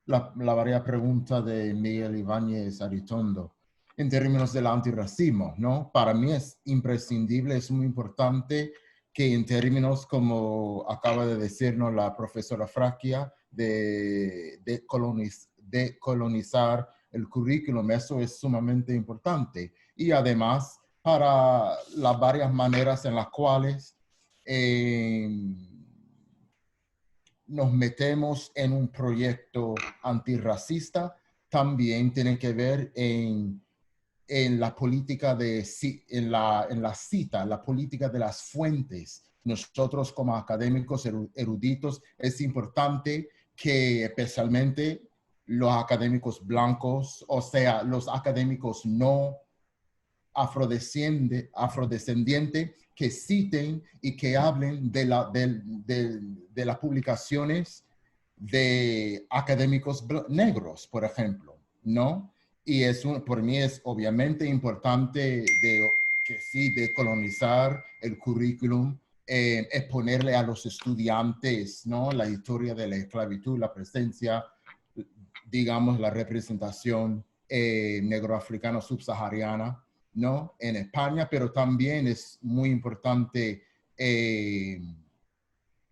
La varias pregunta de Miguel Ibáñez Aritondo, en términos del antirracismo, ¿no? Para mí es imprescindible, es muy importante que en términos, como acaba de decirnos la profesora Fracchia, de colonizar el currículum, eso es sumamente importante. Y además, para las varias maneras en las cuales nos metemos en un proyecto antirracista, también tiene que ver en la política en la cita, la política de las fuentes. Nosotros como académicos eruditos es importante que especialmente los académicos blancos, o sea, los académicos no afrodescendientes, que citen y que hablen de las publicaciones de académicos negros, por ejemplo, ¿no? Y por mí es obviamente importante que sí, decolonizar el currículum, exponerle a los estudiantes, ¿no? La historia de la esclavitud, la presencia, digamos, la representación negroafricana subsahariana, ¿no? En España, pero también es muy importante en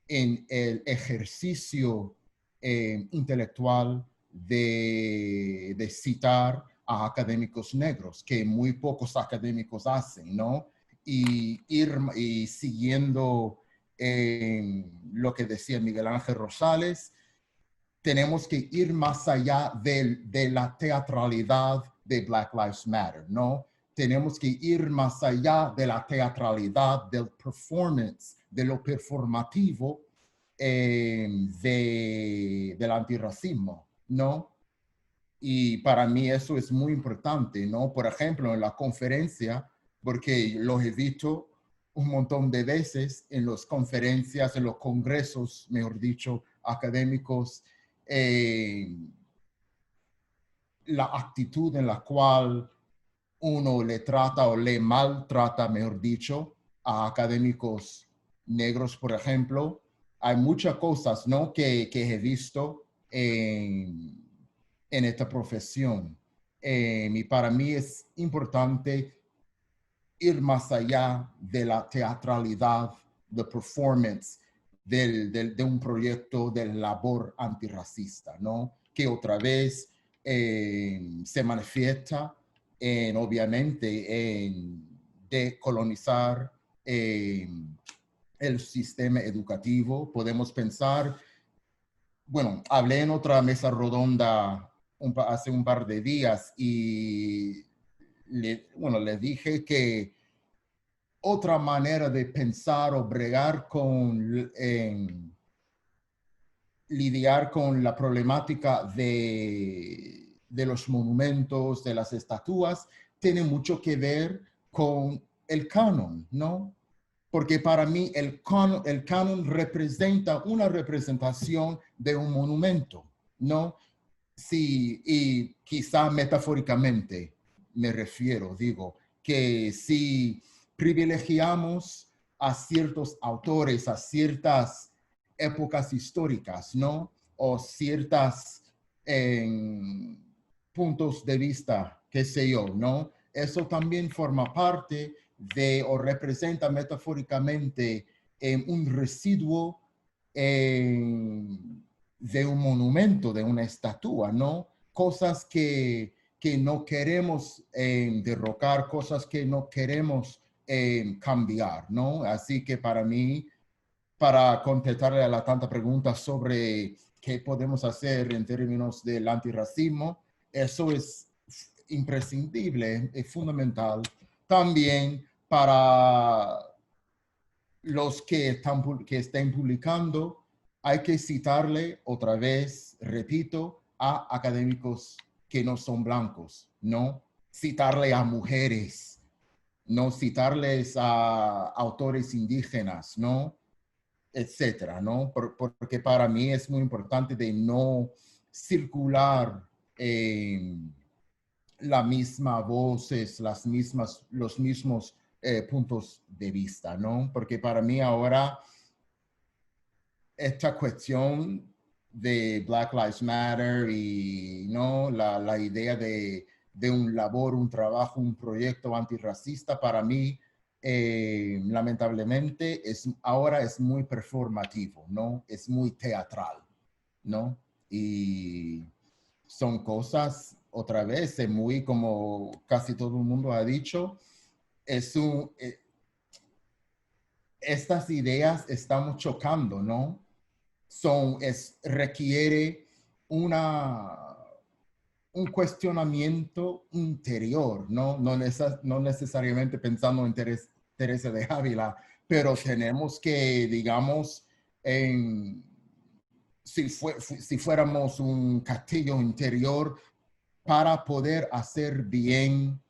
el ejercicio intelectual de citar a académicos negros, que muy pocos académicos hacen, ¿no? Y siguiendo lo que decía Miguel Ángel Rosales, tenemos que ir más allá de la teatralidad de Black Lives Matter, ¿no? Tenemos que ir más allá de la teatralidad, del performance, de lo performativo del antirracismo, ¿no? Y para mí eso es muy importante, ¿no? Por ejemplo, en la conferencia, porque los he visto un montón de veces en las conferencias, en los congresos, mejor dicho, académicos, la actitud en la cual uno le trata o le maltrata, mejor dicho, a académicos negros, por ejemplo. Hay muchas cosas, ¿no? que he visto en esta profesión. Y para mí es importante ir más allá de la teatralidad, de performance de un proyecto de labor antirracista, ¿no? Que otra vez se manifiesta obviamente en decolonizar el sistema educativo. Podemos pensar, bueno, hablé en otra mesa redonda hace un par de días y le dije que otra manera de pensar o bregar con lidiar con la problemática de los monumentos, de las estatuas, tiene mucho que ver con el canon, ¿no? Porque para mí el canon representa una representación de un monumento, ¿no? Sí, y quizá metafóricamente me refiero, digo, que si privilegiamos a ciertos autores, a ciertas épocas históricas, ¿no? O ciertos puntos de vista, qué sé yo, ¿no? Eso también forma parte de o representa metafóricamente un residuo de un monumento, de una estatua, ¿no? Cosas que no queremos derrocar, cosas que no queremos cambiar, ¿no? Así que para mí, para contestarle a la tanta pregunta sobre qué podemos hacer en términos del antirracismo, eso es imprescindible, es fundamental. También para los que estén publicando, hay que citarle otra vez, repito, a académicos que no son blancos, ¿no? Citarle a mujeres, no citarles a autores indígenas, ¿no? Etcétera, ¿no? Porque para mí es muy importante de no circular las mismas voces, los mismos puntos de vista, ¿no? Porque para mí ahora esta cuestión de Black Lives Matter y ¿no? la idea de un labor, un trabajo, un proyecto antirracista, para mí, lamentablemente, ahora es muy performativo, ¿no? Es muy teatral, ¿no? Y son cosas, otra vez, muy como casi todo el mundo ha dicho, estas ideas estamos chocando, ¿no? Requiere un cuestionamiento interior, ¿no? No necesariamente pensando en Teresa de Ávila, pero tenemos que, digamos, si fuéramos un castillo interior para poder hacer bien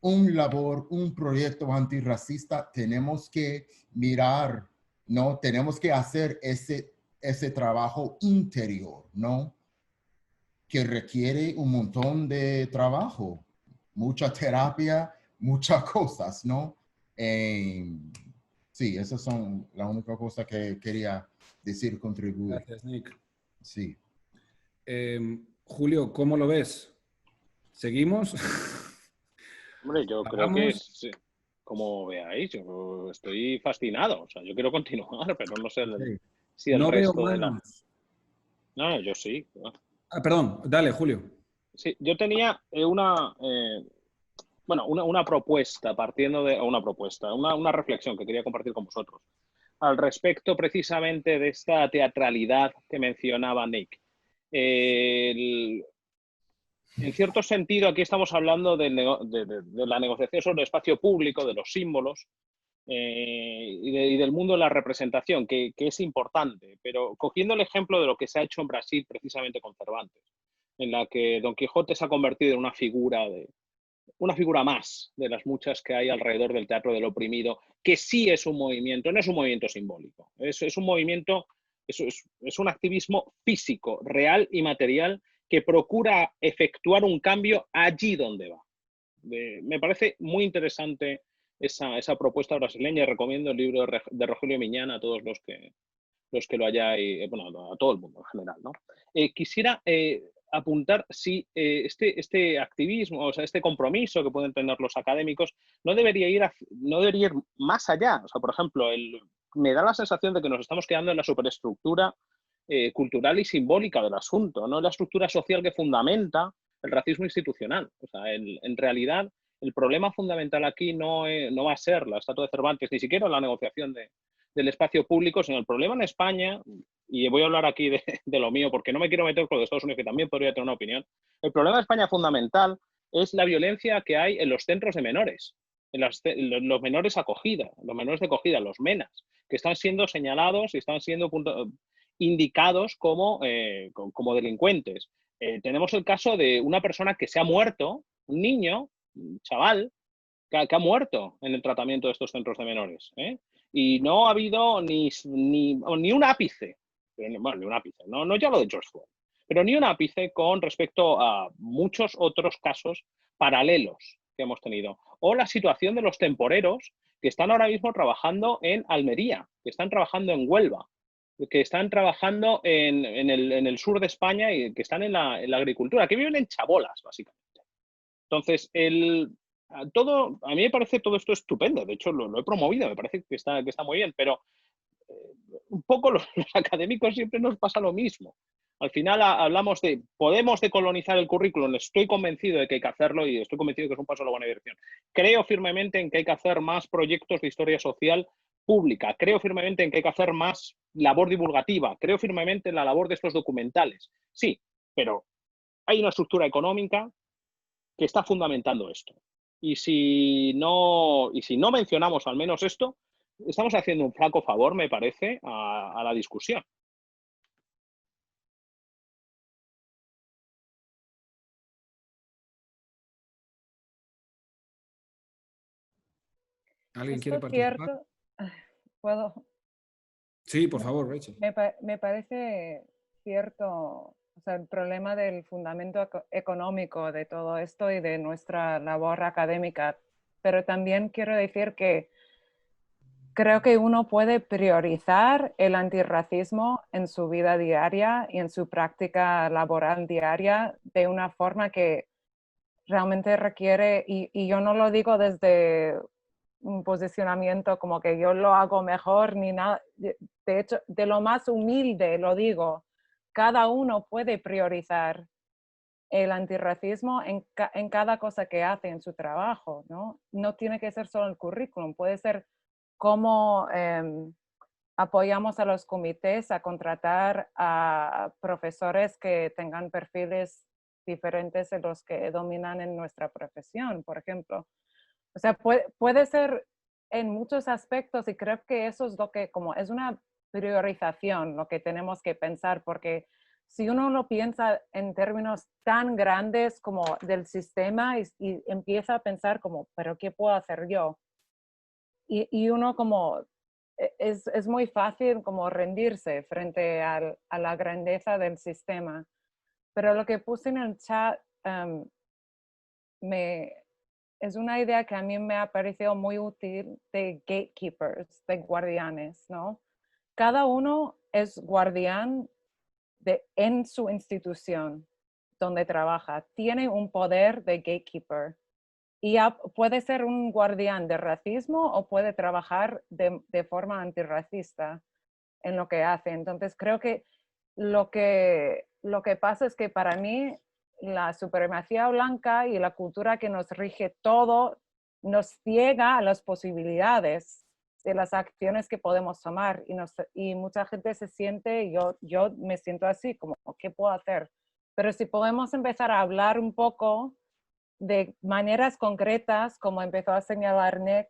un proyecto antirracista, tenemos que mirar, ¿no? Tenemos que hacer ese trabajo interior, ¿no? Que requiere un montón de trabajo, mucha terapia, muchas cosas, ¿no? Sí, esas son la única cosa que quería decir, contribuir. Gracias, Nick. Sí. Julio, ¿cómo lo ves? ¿Seguimos? Hombre, yo creo que, como veáis, yo estoy fascinado. O sea, yo quiero continuar, pero no sé si el resto de la... No, yo sí. Perdón, dale, Julio. Sí, yo tenía una propuesta, partiendo de una reflexión que quería compartir con vosotros al respecto precisamente de esta teatralidad que mencionaba Nick. En cierto sentido, aquí estamos hablando de la negociación sobre el espacio público, de los símbolos y del mundo de la representación, que es importante, pero cogiendo el ejemplo de lo que se ha hecho en Brasil precisamente con Cervantes, en la que Don Quijote se ha convertido en una figura más de las muchas que hay alrededor del teatro del oprimido, que sí es un movimiento, no es un movimiento simbólico, es un movimiento, es un activismo físico, real y material que procura efectuar un cambio allí donde va. Me parece muy interesante esa propuesta brasileña y recomiendo el libro de Rogelio Miñana a todos los que lo hayáis, bueno, a todo el mundo en general, ¿no? Quisiera apuntar si este activismo, o sea, este compromiso que pueden tener los académicos no debería ir más allá. O sea, por ejemplo, me da la sensación de que nos estamos quedando en la superestructura cultural y simbólica del asunto, no en la estructura social que fundamenta el racismo institucional. O sea, en realidad, el problema fundamental aquí no va a ser la estatua de Cervantes, ni siquiera la negociación del espacio público, sino el problema en España, y voy a hablar aquí de lo mío porque no me quiero meter con los Estados Unidos, que también podría tener una opinión. El problema de España fundamental es la violencia que hay en los centros de menores, en los menores acogida, los menores de acogida, los MENAs, que están siendo señalados y están siendo indicados como delincuentes. Tenemos el caso de una persona que se ha muerto, un niño, un chaval, que ha muerto en el tratamiento de estos centros de menores. Y no ha habido ni un ápice, bueno, ni un ápice, no ya lo de George Floyd, pero ni un ápice con respecto a muchos otros casos paralelos que hemos tenido. O la situación de los temporeros que están ahora mismo trabajando en Almería, que están trabajando en Huelva, que están trabajando en el sur de España y que están en la agricultura, que viven en chabolas, básicamente. Entonces, a mí me parece todo esto estupendo. De hecho, lo he promovido, me parece que está muy bien, pero un poco los académicos siempre nos pasa lo mismo. Al final hablamos podemos decolonizar el currículum, estoy convencido de que hay que hacerlo y estoy convencido de que es un paso en la buena dirección. Creo firmemente en que hay que hacer más proyectos de historia social pública, creo firmemente en que hay que hacer más labor divulgativa, creo firmemente en la labor de estos documentales. Sí, pero hay una estructura económica que está fundamentando esto. Y si no mencionamos al menos esto, estamos haciendo un flaco favor, me parece, a la discusión. ¿Alguien Esto quiere es participar? cierto. ¿Puedo? Sí, por favor, Rachel. Me parece cierto, o sea, el problema del fundamento económico de todo esto y de nuestra labor académica, pero también quiero decir que creo que uno puede priorizar el antirracismo en su vida diaria y en su práctica laboral diaria de una forma que realmente requiere, y yo no lo digo desde un posicionamiento como que yo lo hago mejor ni nada, de hecho, de lo más humilde lo digo, cada uno puede priorizar el antirracismo en cada cosa que hace en su trabajo, ¿no? No tiene que ser solo el currículum, puede ser cómo apoyamos a los comités a contratar a profesores que tengan perfiles diferentes de los que dominan en nuestra profesión, por ejemplo. O sea, puede ser en muchos aspectos y creo que eso es lo que, como es una priorización lo que tenemos que pensar, porque si uno lo piensa en términos tan grandes como del sistema y empieza a pensar como, pero ¿qué puedo hacer yo? Y uno como, es muy fácil como rendirse frente a la grandeza del sistema. Pero lo que puse en el chat es una idea que a mí me ha parecido muy útil de gatekeepers, de guardianes, ¿no? Cada uno es guardián en su institución donde trabaja. Tiene un poder de gatekeeper. Y puede ser un guardián de racismo o puede trabajar de forma antirracista en lo que hace. Entonces creo que lo que pasa es que para mí la supremacía blanca y la cultura que nos rige todo nos ciega a las posibilidades de las acciones que podemos tomar y mucha gente se siente, yo me siento así, como, ¿qué puedo hacer? Pero si podemos empezar a hablar un poco de maneras concretas, como empezó a señalar Nick,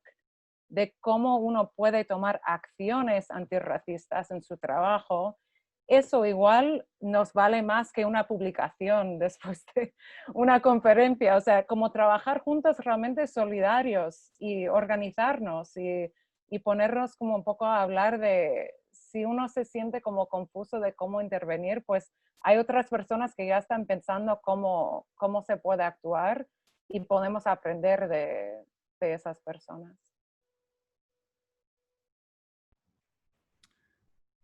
de cómo uno puede tomar acciones antirracistas en su trabajo, eso igual nos vale más que una publicación después de una conferencia. O sea, como trabajar juntos realmente solidarios y organizarnos y ponernos como un poco a hablar de si uno se siente como confuso de cómo intervenir, pues hay otras personas que ya están pensando cómo se puede actuar y podemos aprender de esas personas.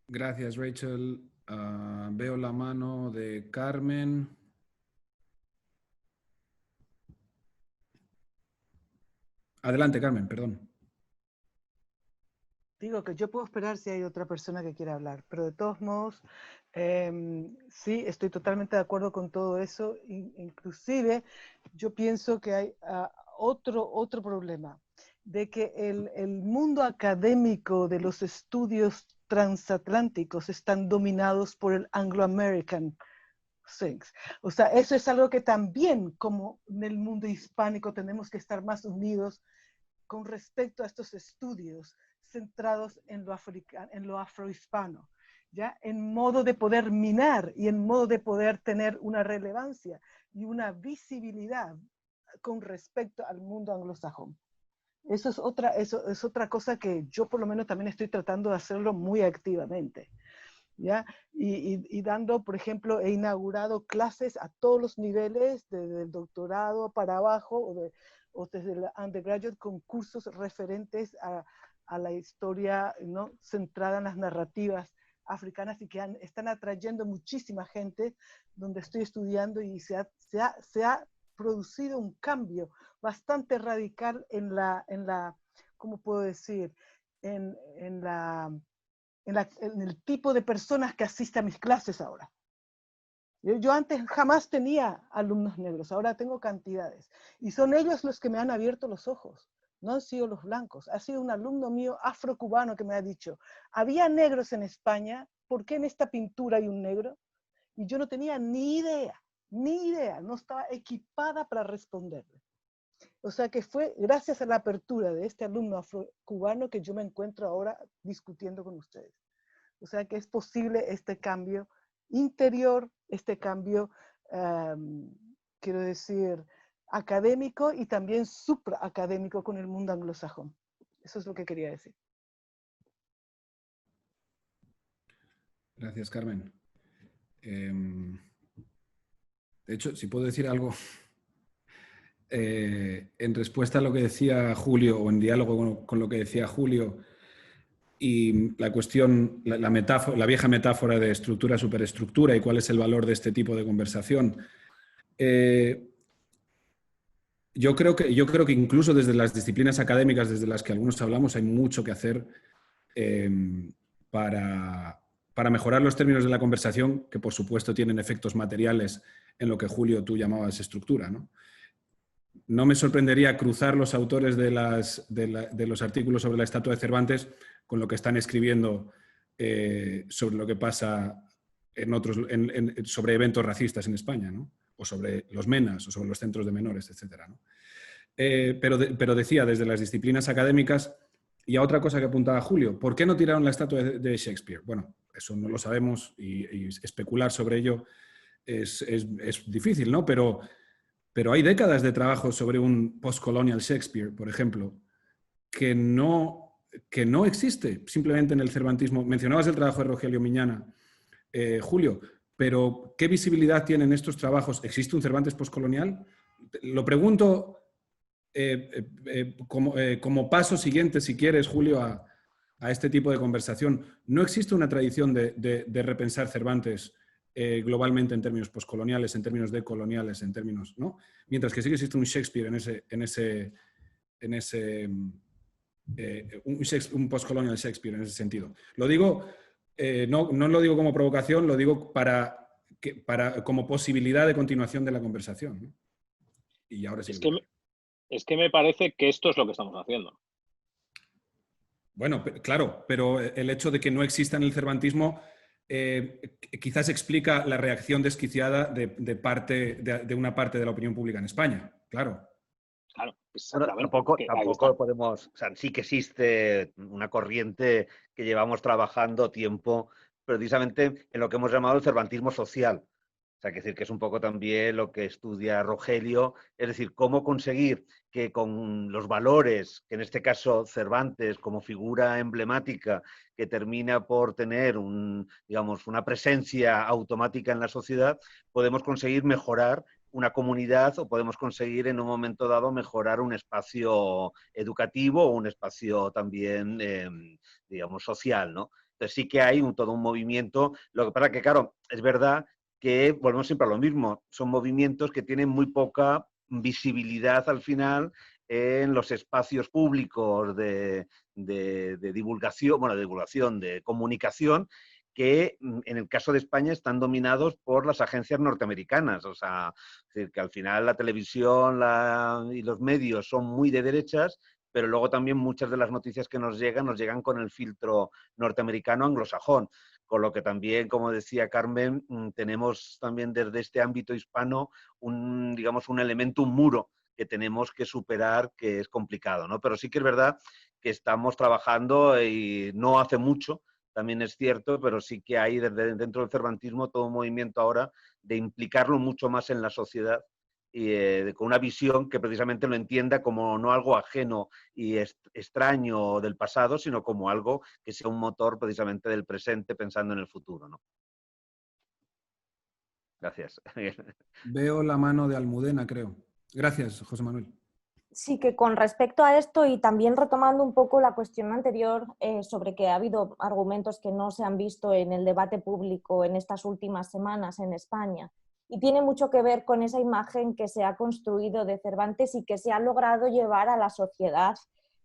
Gracias, Rachel. Veo la mano de Carmen. Adelante, Carmen, perdón. Digo que yo puedo esperar si hay otra persona que quiera hablar, pero de todos modos, sí, estoy totalmente de acuerdo con todo eso. Inclusive, yo pienso que hay otro problema, de que el mundo académico de los estudios transatlánticos están dominados por el Anglo-American things. O sea, eso es algo que también, como en el mundo hispánico, tenemos que estar más unidos con respecto a estos estudios centrados en lo afrohispano, ¿ya? En modo de poder minar y en modo de poder tener una relevancia y una visibilidad con respecto al mundo anglosajón. Eso es otra cosa que yo por lo menos también estoy tratando de hacerlo muy activamente, ¿ya? Y dando, por ejemplo, he inaugurado clases a todos los niveles, desde el doctorado para abajo o desde el undergraduate, con cursos referentes a la historia, ¿no?, centrada en las narrativas africanas y que están atrayendo muchísima gente donde estoy estudiando, y se ha producido un cambio bastante radical en ¿cómo puedo decir? En el tipo de personas que asisten a mis clases ahora. Yo antes jamás tenía alumnos negros, ahora tengo cantidades. Y son ellos los que me han abierto los ojos. No han sido los blancos. Ha sido un alumno mío afrocubano que me ha dicho, había negros en España, ¿por qué en esta pintura hay un negro? Y yo no tenía ni idea, no estaba equipada para responderle. O sea que fue gracias a la apertura de este alumno afrocubano que yo me encuentro ahora discutiendo con ustedes. O sea que es posible este cambio interior, este cambio, quiero decir, académico y también supraacadémico con el mundo anglosajón. Eso es lo que quería decir. Gracias, Carmen. De hecho, si puedo decir algo en respuesta a lo que decía Julio, o en diálogo con lo que decía Julio, y la cuestión, la vieja metáfora de estructura-superestructura y cuál es el valor de este tipo de conversación. Yo creo que incluso desde las disciplinas académicas desde las que algunos hablamos hay mucho que hacer para mejorar los términos de la conversación, que por supuesto tienen efectos materiales en lo que, Julio, tú llamabas estructura, ¿no? No me sorprendería cruzar los autores de los artículos sobre la estatua de Cervantes con lo que están escribiendo sobre lo que pasa sobre eventos racistas en España, ¿no? O sobre los MENAs, o sobre los centros de menores, etc., ¿no? Pero decía, desde las disciplinas académicas, y a otra cosa que apuntaba Julio, ¿por qué no tiraron la estatua de Shakespeare? Bueno, eso no lo sabemos y especular sobre ello es difícil, ¿no? Pero hay décadas de trabajo sobre un post-colonial Shakespeare, por ejemplo, que no existe simplemente en el cervantismo. Mencionabas el trabajo de Rogelio Miñana, Julio, pero ¿qué visibilidad tienen estos trabajos? ¿Existe un Cervantes postcolonial? Lo pregunto como paso siguiente, si quieres, Julio, a este tipo de conversación. ¿No existe una tradición de repensar Cervantes globalmente en términos postcoloniales, en términos decoloniales, en términos, ¿no? Mientras que sí que existe un Shakespeare un postcolonial Shakespeare en ese sentido. Lo digo, no lo digo como provocación, lo digo como posibilidad de continuación de la conversación, ¿no? Y ahora sí. Es que me parece que esto es lo que estamos haciendo. Bueno, claro, pero el hecho de que no exista en el cervantismo quizás explica la reacción desquiciada de una parte de la opinión pública en España, claro. Claro, tampoco podemos, o sea, sí que existe una corriente que llevamos trabajando tiempo precisamente en lo que hemos llamado el cervantismo social. O sea, que decir que es un poco también lo que estudia Rogelio, es decir, cómo conseguir que con los valores, que en este caso Cervantes como figura emblemática que termina por tener digamos, una presencia automática en la sociedad, podemos conseguir mejorar una comunidad o podemos conseguir en un momento dado mejorar un espacio educativo o un espacio también, digamos, social, ¿no? Entonces sí que hay todo un movimiento. Lo que pasa es que, claro, es verdad que volvemos siempre a lo mismo. Son movimientos que tienen muy poca visibilidad al final en los espacios públicos de divulgación, bueno, de divulgación, de comunicación, que en el caso de España están dominados por las agencias norteamericanas. O sea, es decir, que al final la televisión y los medios son muy de derechas, pero luego también muchas de las noticias que nos llegan con el filtro norteamericano anglosajón. Con lo que también, como decía Carmen, tenemos también desde este ámbito hispano digamos, un elemento, un muro que tenemos que superar, que es complicado, ¿no? Pero sí que es verdad que estamos trabajando y no hace mucho, también es cierto, pero sí que hay dentro del cervantismo todo un movimiento ahora de implicarlo mucho más en la sociedad y con una visión que precisamente lo entienda como no algo ajeno y extraño del pasado, sino como algo que sea un motor precisamente del presente pensando en el futuro, ¿no? Gracias. Veo la mano de Almudena, creo. Gracias, José Manuel. Sí, que con respecto a esto y también retomando un poco la cuestión anterior sobre que ha habido argumentos que no se han visto en el debate público en estas últimas semanas en España, y tiene mucho que ver con esa imagen que se ha construido de Cervantes y que se ha logrado llevar a la sociedad,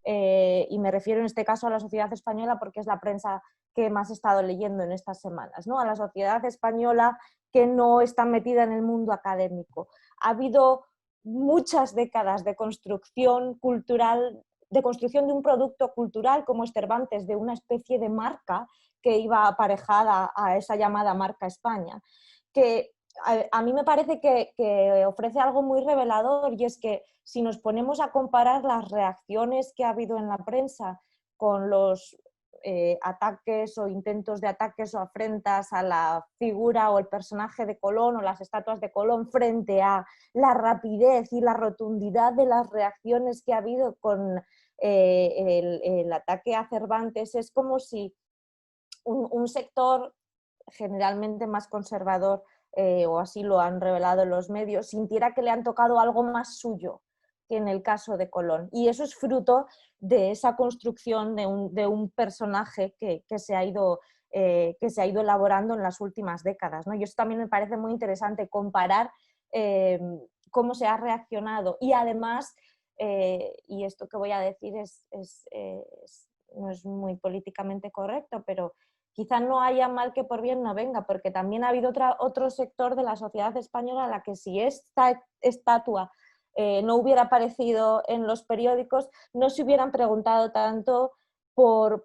y me refiero en este caso a la sociedad española porque es la prensa que más he estado leyendo en estas semanas, ¿no? A la sociedad española que no está metida en el mundo académico. Ha habido muchas décadas de construcción cultural, de construcción de un producto cultural como es Cervantes, de una especie de marca que iba aparejada a esa llamada marca España, que a mí me parece que ofrece algo muy revelador, y es que si nos ponemos a comparar las reacciones que ha habido en la prensa con los ataques o intentos de ataques o afrentas a la figura o el personaje de Colón o las estatuas de Colón frente a la rapidez y la rotundidad de las reacciones que ha habido con el ataque a Cervantes, es como si un sector generalmente más conservador, o así lo han revelado los medios, sintiera que le han tocado algo más suyo que en el caso de Colón. Y eso es fruto de esa construcción de un personaje que se ha ido elaborando en las últimas décadas, ¿no? Y eso también me parece muy interesante, comparar cómo se ha reaccionado. Y además, y esto que voy a decir no es muy políticamente correcto, pero quizá no haya mal que por bien no venga, porque también ha habido otro sector de la sociedad española a la que si esta estatua no hubiera aparecido en los periódicos, no se hubieran preguntado tanto por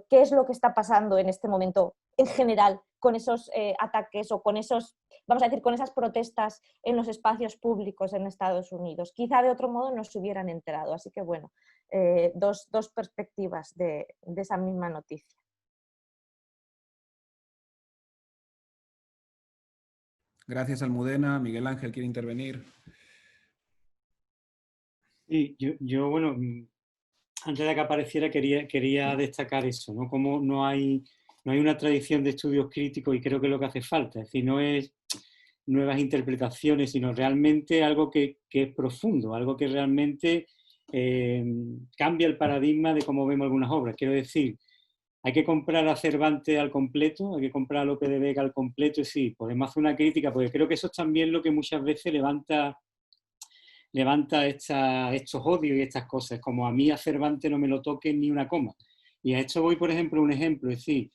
qué es lo que está pasando en este momento en general con esos ataques o con esos, vamos a decir, con esas protestas en los espacios públicos en Estados Unidos. Quizá de otro modo no se hubieran enterado. Así que bueno, dos perspectivas de esa misma noticia. Gracias, Almudena. Miguel Ángel quiere intervenir. Sí, yo bueno, antes de que apareciera quería destacar eso, ¿no? Como no hay una tradición de estudios críticos, y creo que es lo que hace falta. Es decir, no es nuevas interpretaciones, sino realmente algo que es profundo, algo que realmente cambia el paradigma de cómo vemos algunas obras. Quiero decir, hay que comprar a Cervantes al completo, hay que comprar a Lope de Vega al completo, y sí, podemos hacer una crítica, porque creo que eso es también lo que muchas veces levanta estos odios y estas cosas, como a mí a Cervantes no me lo toquen ni una coma. Y a esto voy, por ejemplo, un ejemplo, es decir,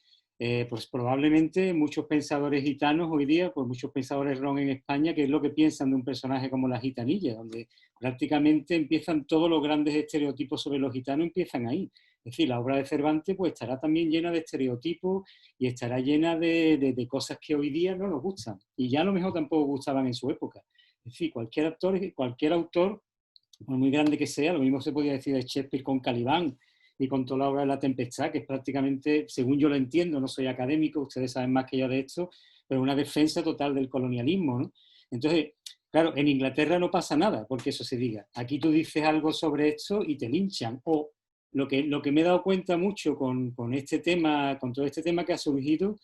pues probablemente muchos pensadores gitanos hoy día, pues muchos pensadores ron en España, que es lo que piensan de un personaje como la gitanilla, donde prácticamente empiezan todos los grandes estereotipos sobre los gitanos, empiezan ahí. Es decir, la obra de Cervantes pues estará también llena de estereotipos y estará llena de cosas que hoy día no nos gustan, y ya a lo mejor tampoco gustaban en su época. Es decir, cualquier autor, por muy grande que sea, lo mismo se podía decir de Shakespeare con Calibán y con toda la obra de La Tempestad, que es prácticamente, según yo lo entiendo, no soy académico, ustedes saben más que yo de esto, pero una defensa total del colonialismo, ¿no? Entonces, claro, en Inglaterra no pasa nada porque eso se diga. Aquí tú dices algo sobre esto y te linchan. O lo que me he dado cuenta mucho con este tema, con todo este tema que ha surgido,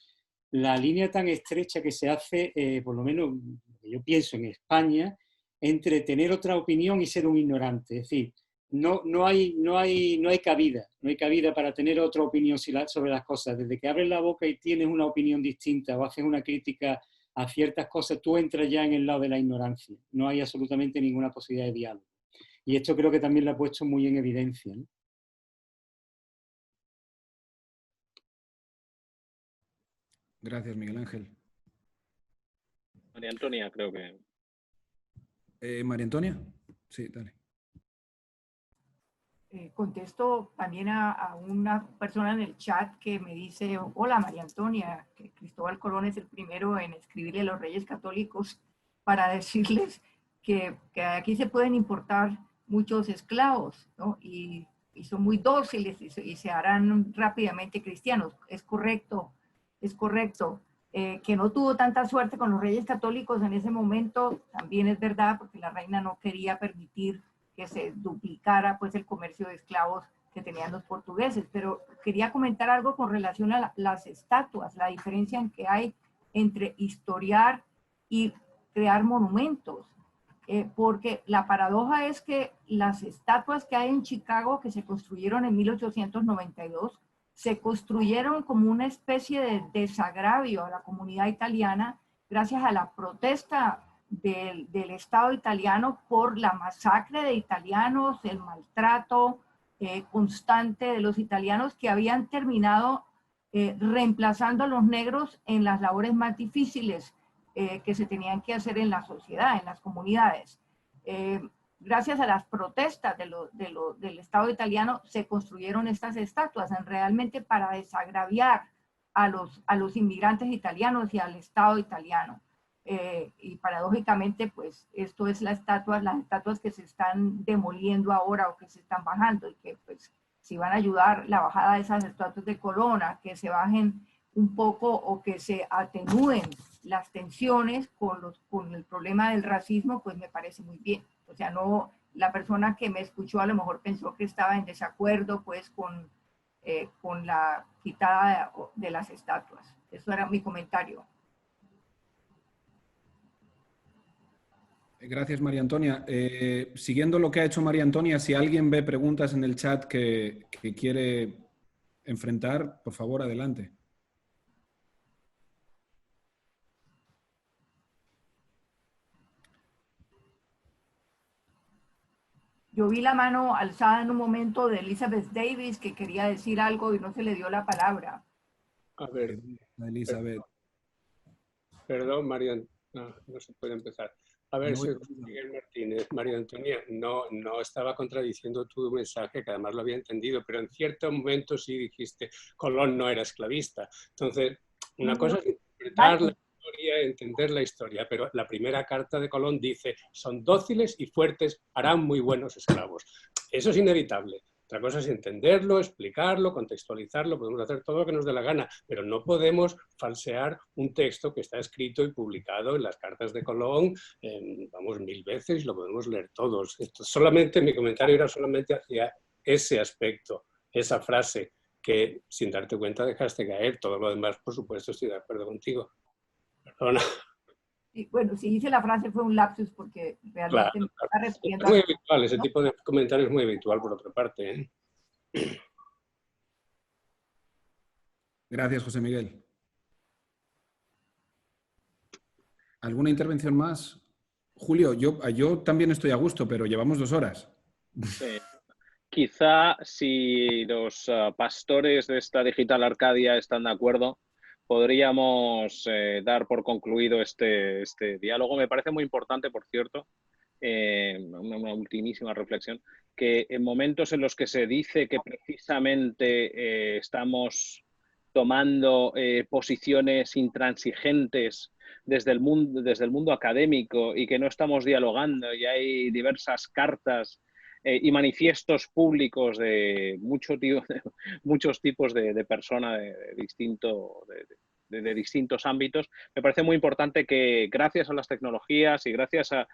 la línea tan estrecha que se hace, por lo menos yo pienso en España, entre tener otra opinión y ser un ignorante. Es decir, no hay cabida para tener otra opinión sobre las cosas. Desde que abres la boca y tienes una opinión distinta o haces una crítica a ciertas cosas, tú entras ya en el lado de la ignorancia. No hay absolutamente ninguna posibilidad de diálogo. Y esto creo que también lo ha puesto muy en evidencia, ¿no? Gracias, Miguel Ángel. María Antonia, creo que... María Antonia. Sí, dale. Contesto también a una persona en el chat que me dice, hola María Antonia, que Cristóbal Colón es el primero en escribirle a los reyes católicos para decirles que aquí se pueden importar muchos esclavos, ¿no? Y son muy dóciles y se harán rápidamente cristianos. Es correcto, es correcto. Que no tuvo tanta suerte con los reyes católicos en ese momento, también es verdad, porque la reina no quería permitir que se duplicara pues el comercio de esclavos que tenían los portugueses. Pero quería comentar algo con relación a las estatuas, la diferencia en que hay entre historiar y crear monumentos. Porque la paradoja es que las estatuas que hay en Chicago, que se construyeron en 1892, se construyeron como una especie de desagravio a la comunidad italiana gracias a la protesta del Estado italiano por la masacre de italianos, el maltrato constante de los italianos que habían terminado reemplazando a los negros en las labores más difíciles que se tenían que hacer en la sociedad, en las comunidades. Gracias a las protestas del Estado italiano se construyeron estas estatuas, realmente para desagraviar a los inmigrantes italianos y al Estado italiano. Y paradójicamente, pues esto es las estatuas que se están demoliendo ahora o que se están bajando, y que pues si van a ayudar la bajada de esas estatuas de Colón a que se bajen un poco o que se atenúen las tensiones con el problema del racismo, pues me parece muy bien. O sea, no, la persona que me escuchó a lo mejor pensó que estaba en desacuerdo pues con la quitada de las estatuas. Eso era mi comentario. Gracias, María Antonia. Siguiendo lo que ha hecho María Antonia, si alguien ve preguntas en el chat que quiere enfrentar, por favor, adelante. Yo vi la mano alzada en un momento de Elizabeth Davis, que quería decir algo y no se le dio la palabra. A ver, Elizabeth. Perdón, María, no se puede empezar. A ver, soy Miguel Martínez. María Antonia, no estaba contradiciendo tu mensaje, que además lo había entendido, pero en cierto momento sí dijiste, Colón no era esclavista. Entonces, una cosa es interpretar la historia, entender la historia, pero la primera carta de Colón dice, son dóciles y fuertes, harán muy buenos esclavos. Eso es inevitable. Otra cosa es entenderlo, explicarlo, contextualizarlo, podemos hacer todo lo que nos dé la gana, pero no podemos falsear un texto que está escrito y publicado en las cartas de Colón, vamos, 1000 veces, y lo podemos leer todos. Esto solamente, mi comentario era solamente hacia ese aspecto, esa frase que sin darte cuenta dejaste caer. Todo lo demás, por supuesto, estoy de acuerdo contigo. Perdona. Y bueno, si hice la frase fue un lapsus porque realmente claro, me está refiriendo es muy habitual, ese tipo de comentario es muy habitual por otra parte, ¿eh? Gracias, José Miguel. ¿Alguna intervención más? Julio, yo también estoy a gusto, pero llevamos 2 horas. Sí. Quizá si los pastores de esta Digital Arcadia están de acuerdo, podríamos dar por concluido este diálogo. Me parece muy importante, por cierto, una ultimísima reflexión, que en momentos en los que se dice que precisamente estamos tomando posiciones intransigentes desde el mundo académico y que no estamos dialogando, y hay diversas cartas y manifiestos públicos de muchos tipos de personas de distintos ámbitos, me parece muy importante que gracias a las tecnologías y gracias al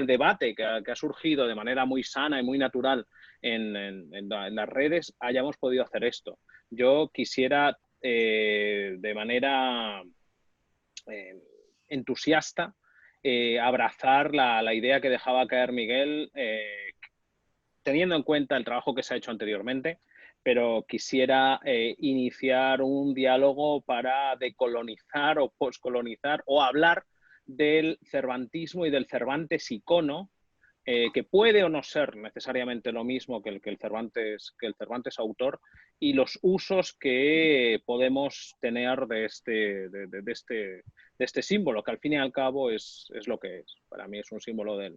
debate que ha surgido de manera muy sana y muy natural en las redes, hayamos podido hacer esto. Yo quisiera de manera entusiasta abrazar la idea que dejaba caer Miguel, teniendo en cuenta el trabajo que se ha hecho anteriormente, pero quisiera iniciar un diálogo para decolonizar o poscolonizar o hablar del cervantismo y del Cervantes icono que puede o no ser necesariamente lo mismo que el Cervantes autor, y los usos que podemos tener de este símbolo, que al fin y al cabo es lo que es. Para mí es un símbolo del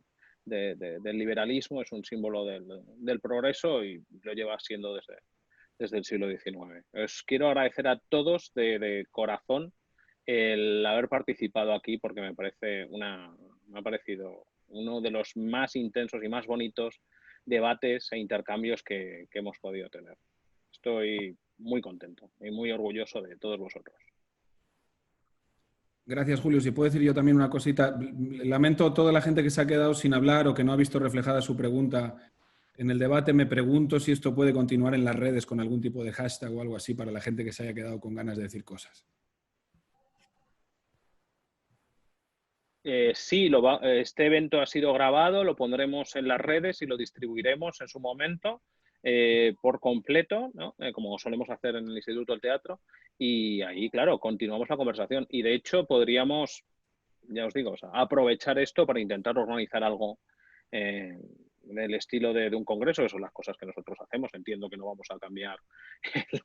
liberalismo, es un símbolo del progreso, y lo lleva siendo desde el siglo XIX. Os quiero agradecer a todos de corazón el haber participado aquí, porque me ha parecido uno de los más intensos y más bonitos debates e intercambios que hemos podido tener. Estoy muy contento y muy orgulloso de todos vosotros. Gracias, Julio. Si puedo decir yo también una cosita. Lamento a toda la gente que se ha quedado sin hablar o que no ha visto reflejada su pregunta en el debate. Me pregunto si esto puede continuar en las redes con algún tipo de hashtag o algo así para la gente que se haya quedado con ganas de decir cosas. Sí, este evento ha sido grabado, lo pondremos en las redes y lo distribuiremos en su momento por completo, ¿no? Como solemos hacer en el Instituto del Teatro, y ahí, claro, continuamos la conversación. Y de hecho podríamos, ya os digo, aprovechar esto para intentar organizar algo del estilo de un congreso, que son las cosas que nosotros hacemos. Entiendo que no vamos a cambiar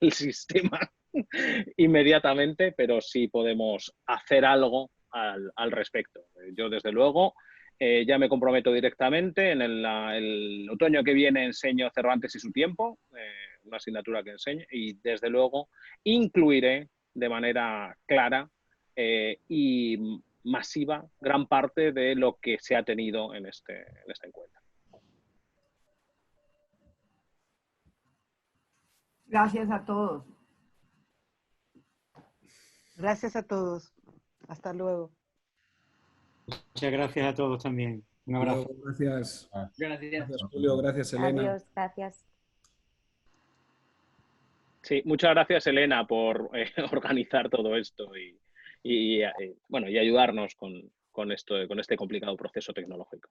el sistema inmediatamente, pero sí podemos hacer algo al respecto. Yo, desde luego, ya me comprometo directamente. En el otoño que viene enseño Cervantes y su tiempo, una asignatura que enseño, y desde luego incluiré de manera clara y masiva gran parte de lo que se ha tenido en este encuentro. Gracias a todos. Gracias a todos. Hasta luego. Muchas gracias a todos también. Un abrazo. Gracias. Gracias. Gracias, Julio. Gracias, Elena. Adiós, gracias. Sí, muchas gracias, Elena, por organizar todo esto y ayudarnos con este complicado proceso tecnológico.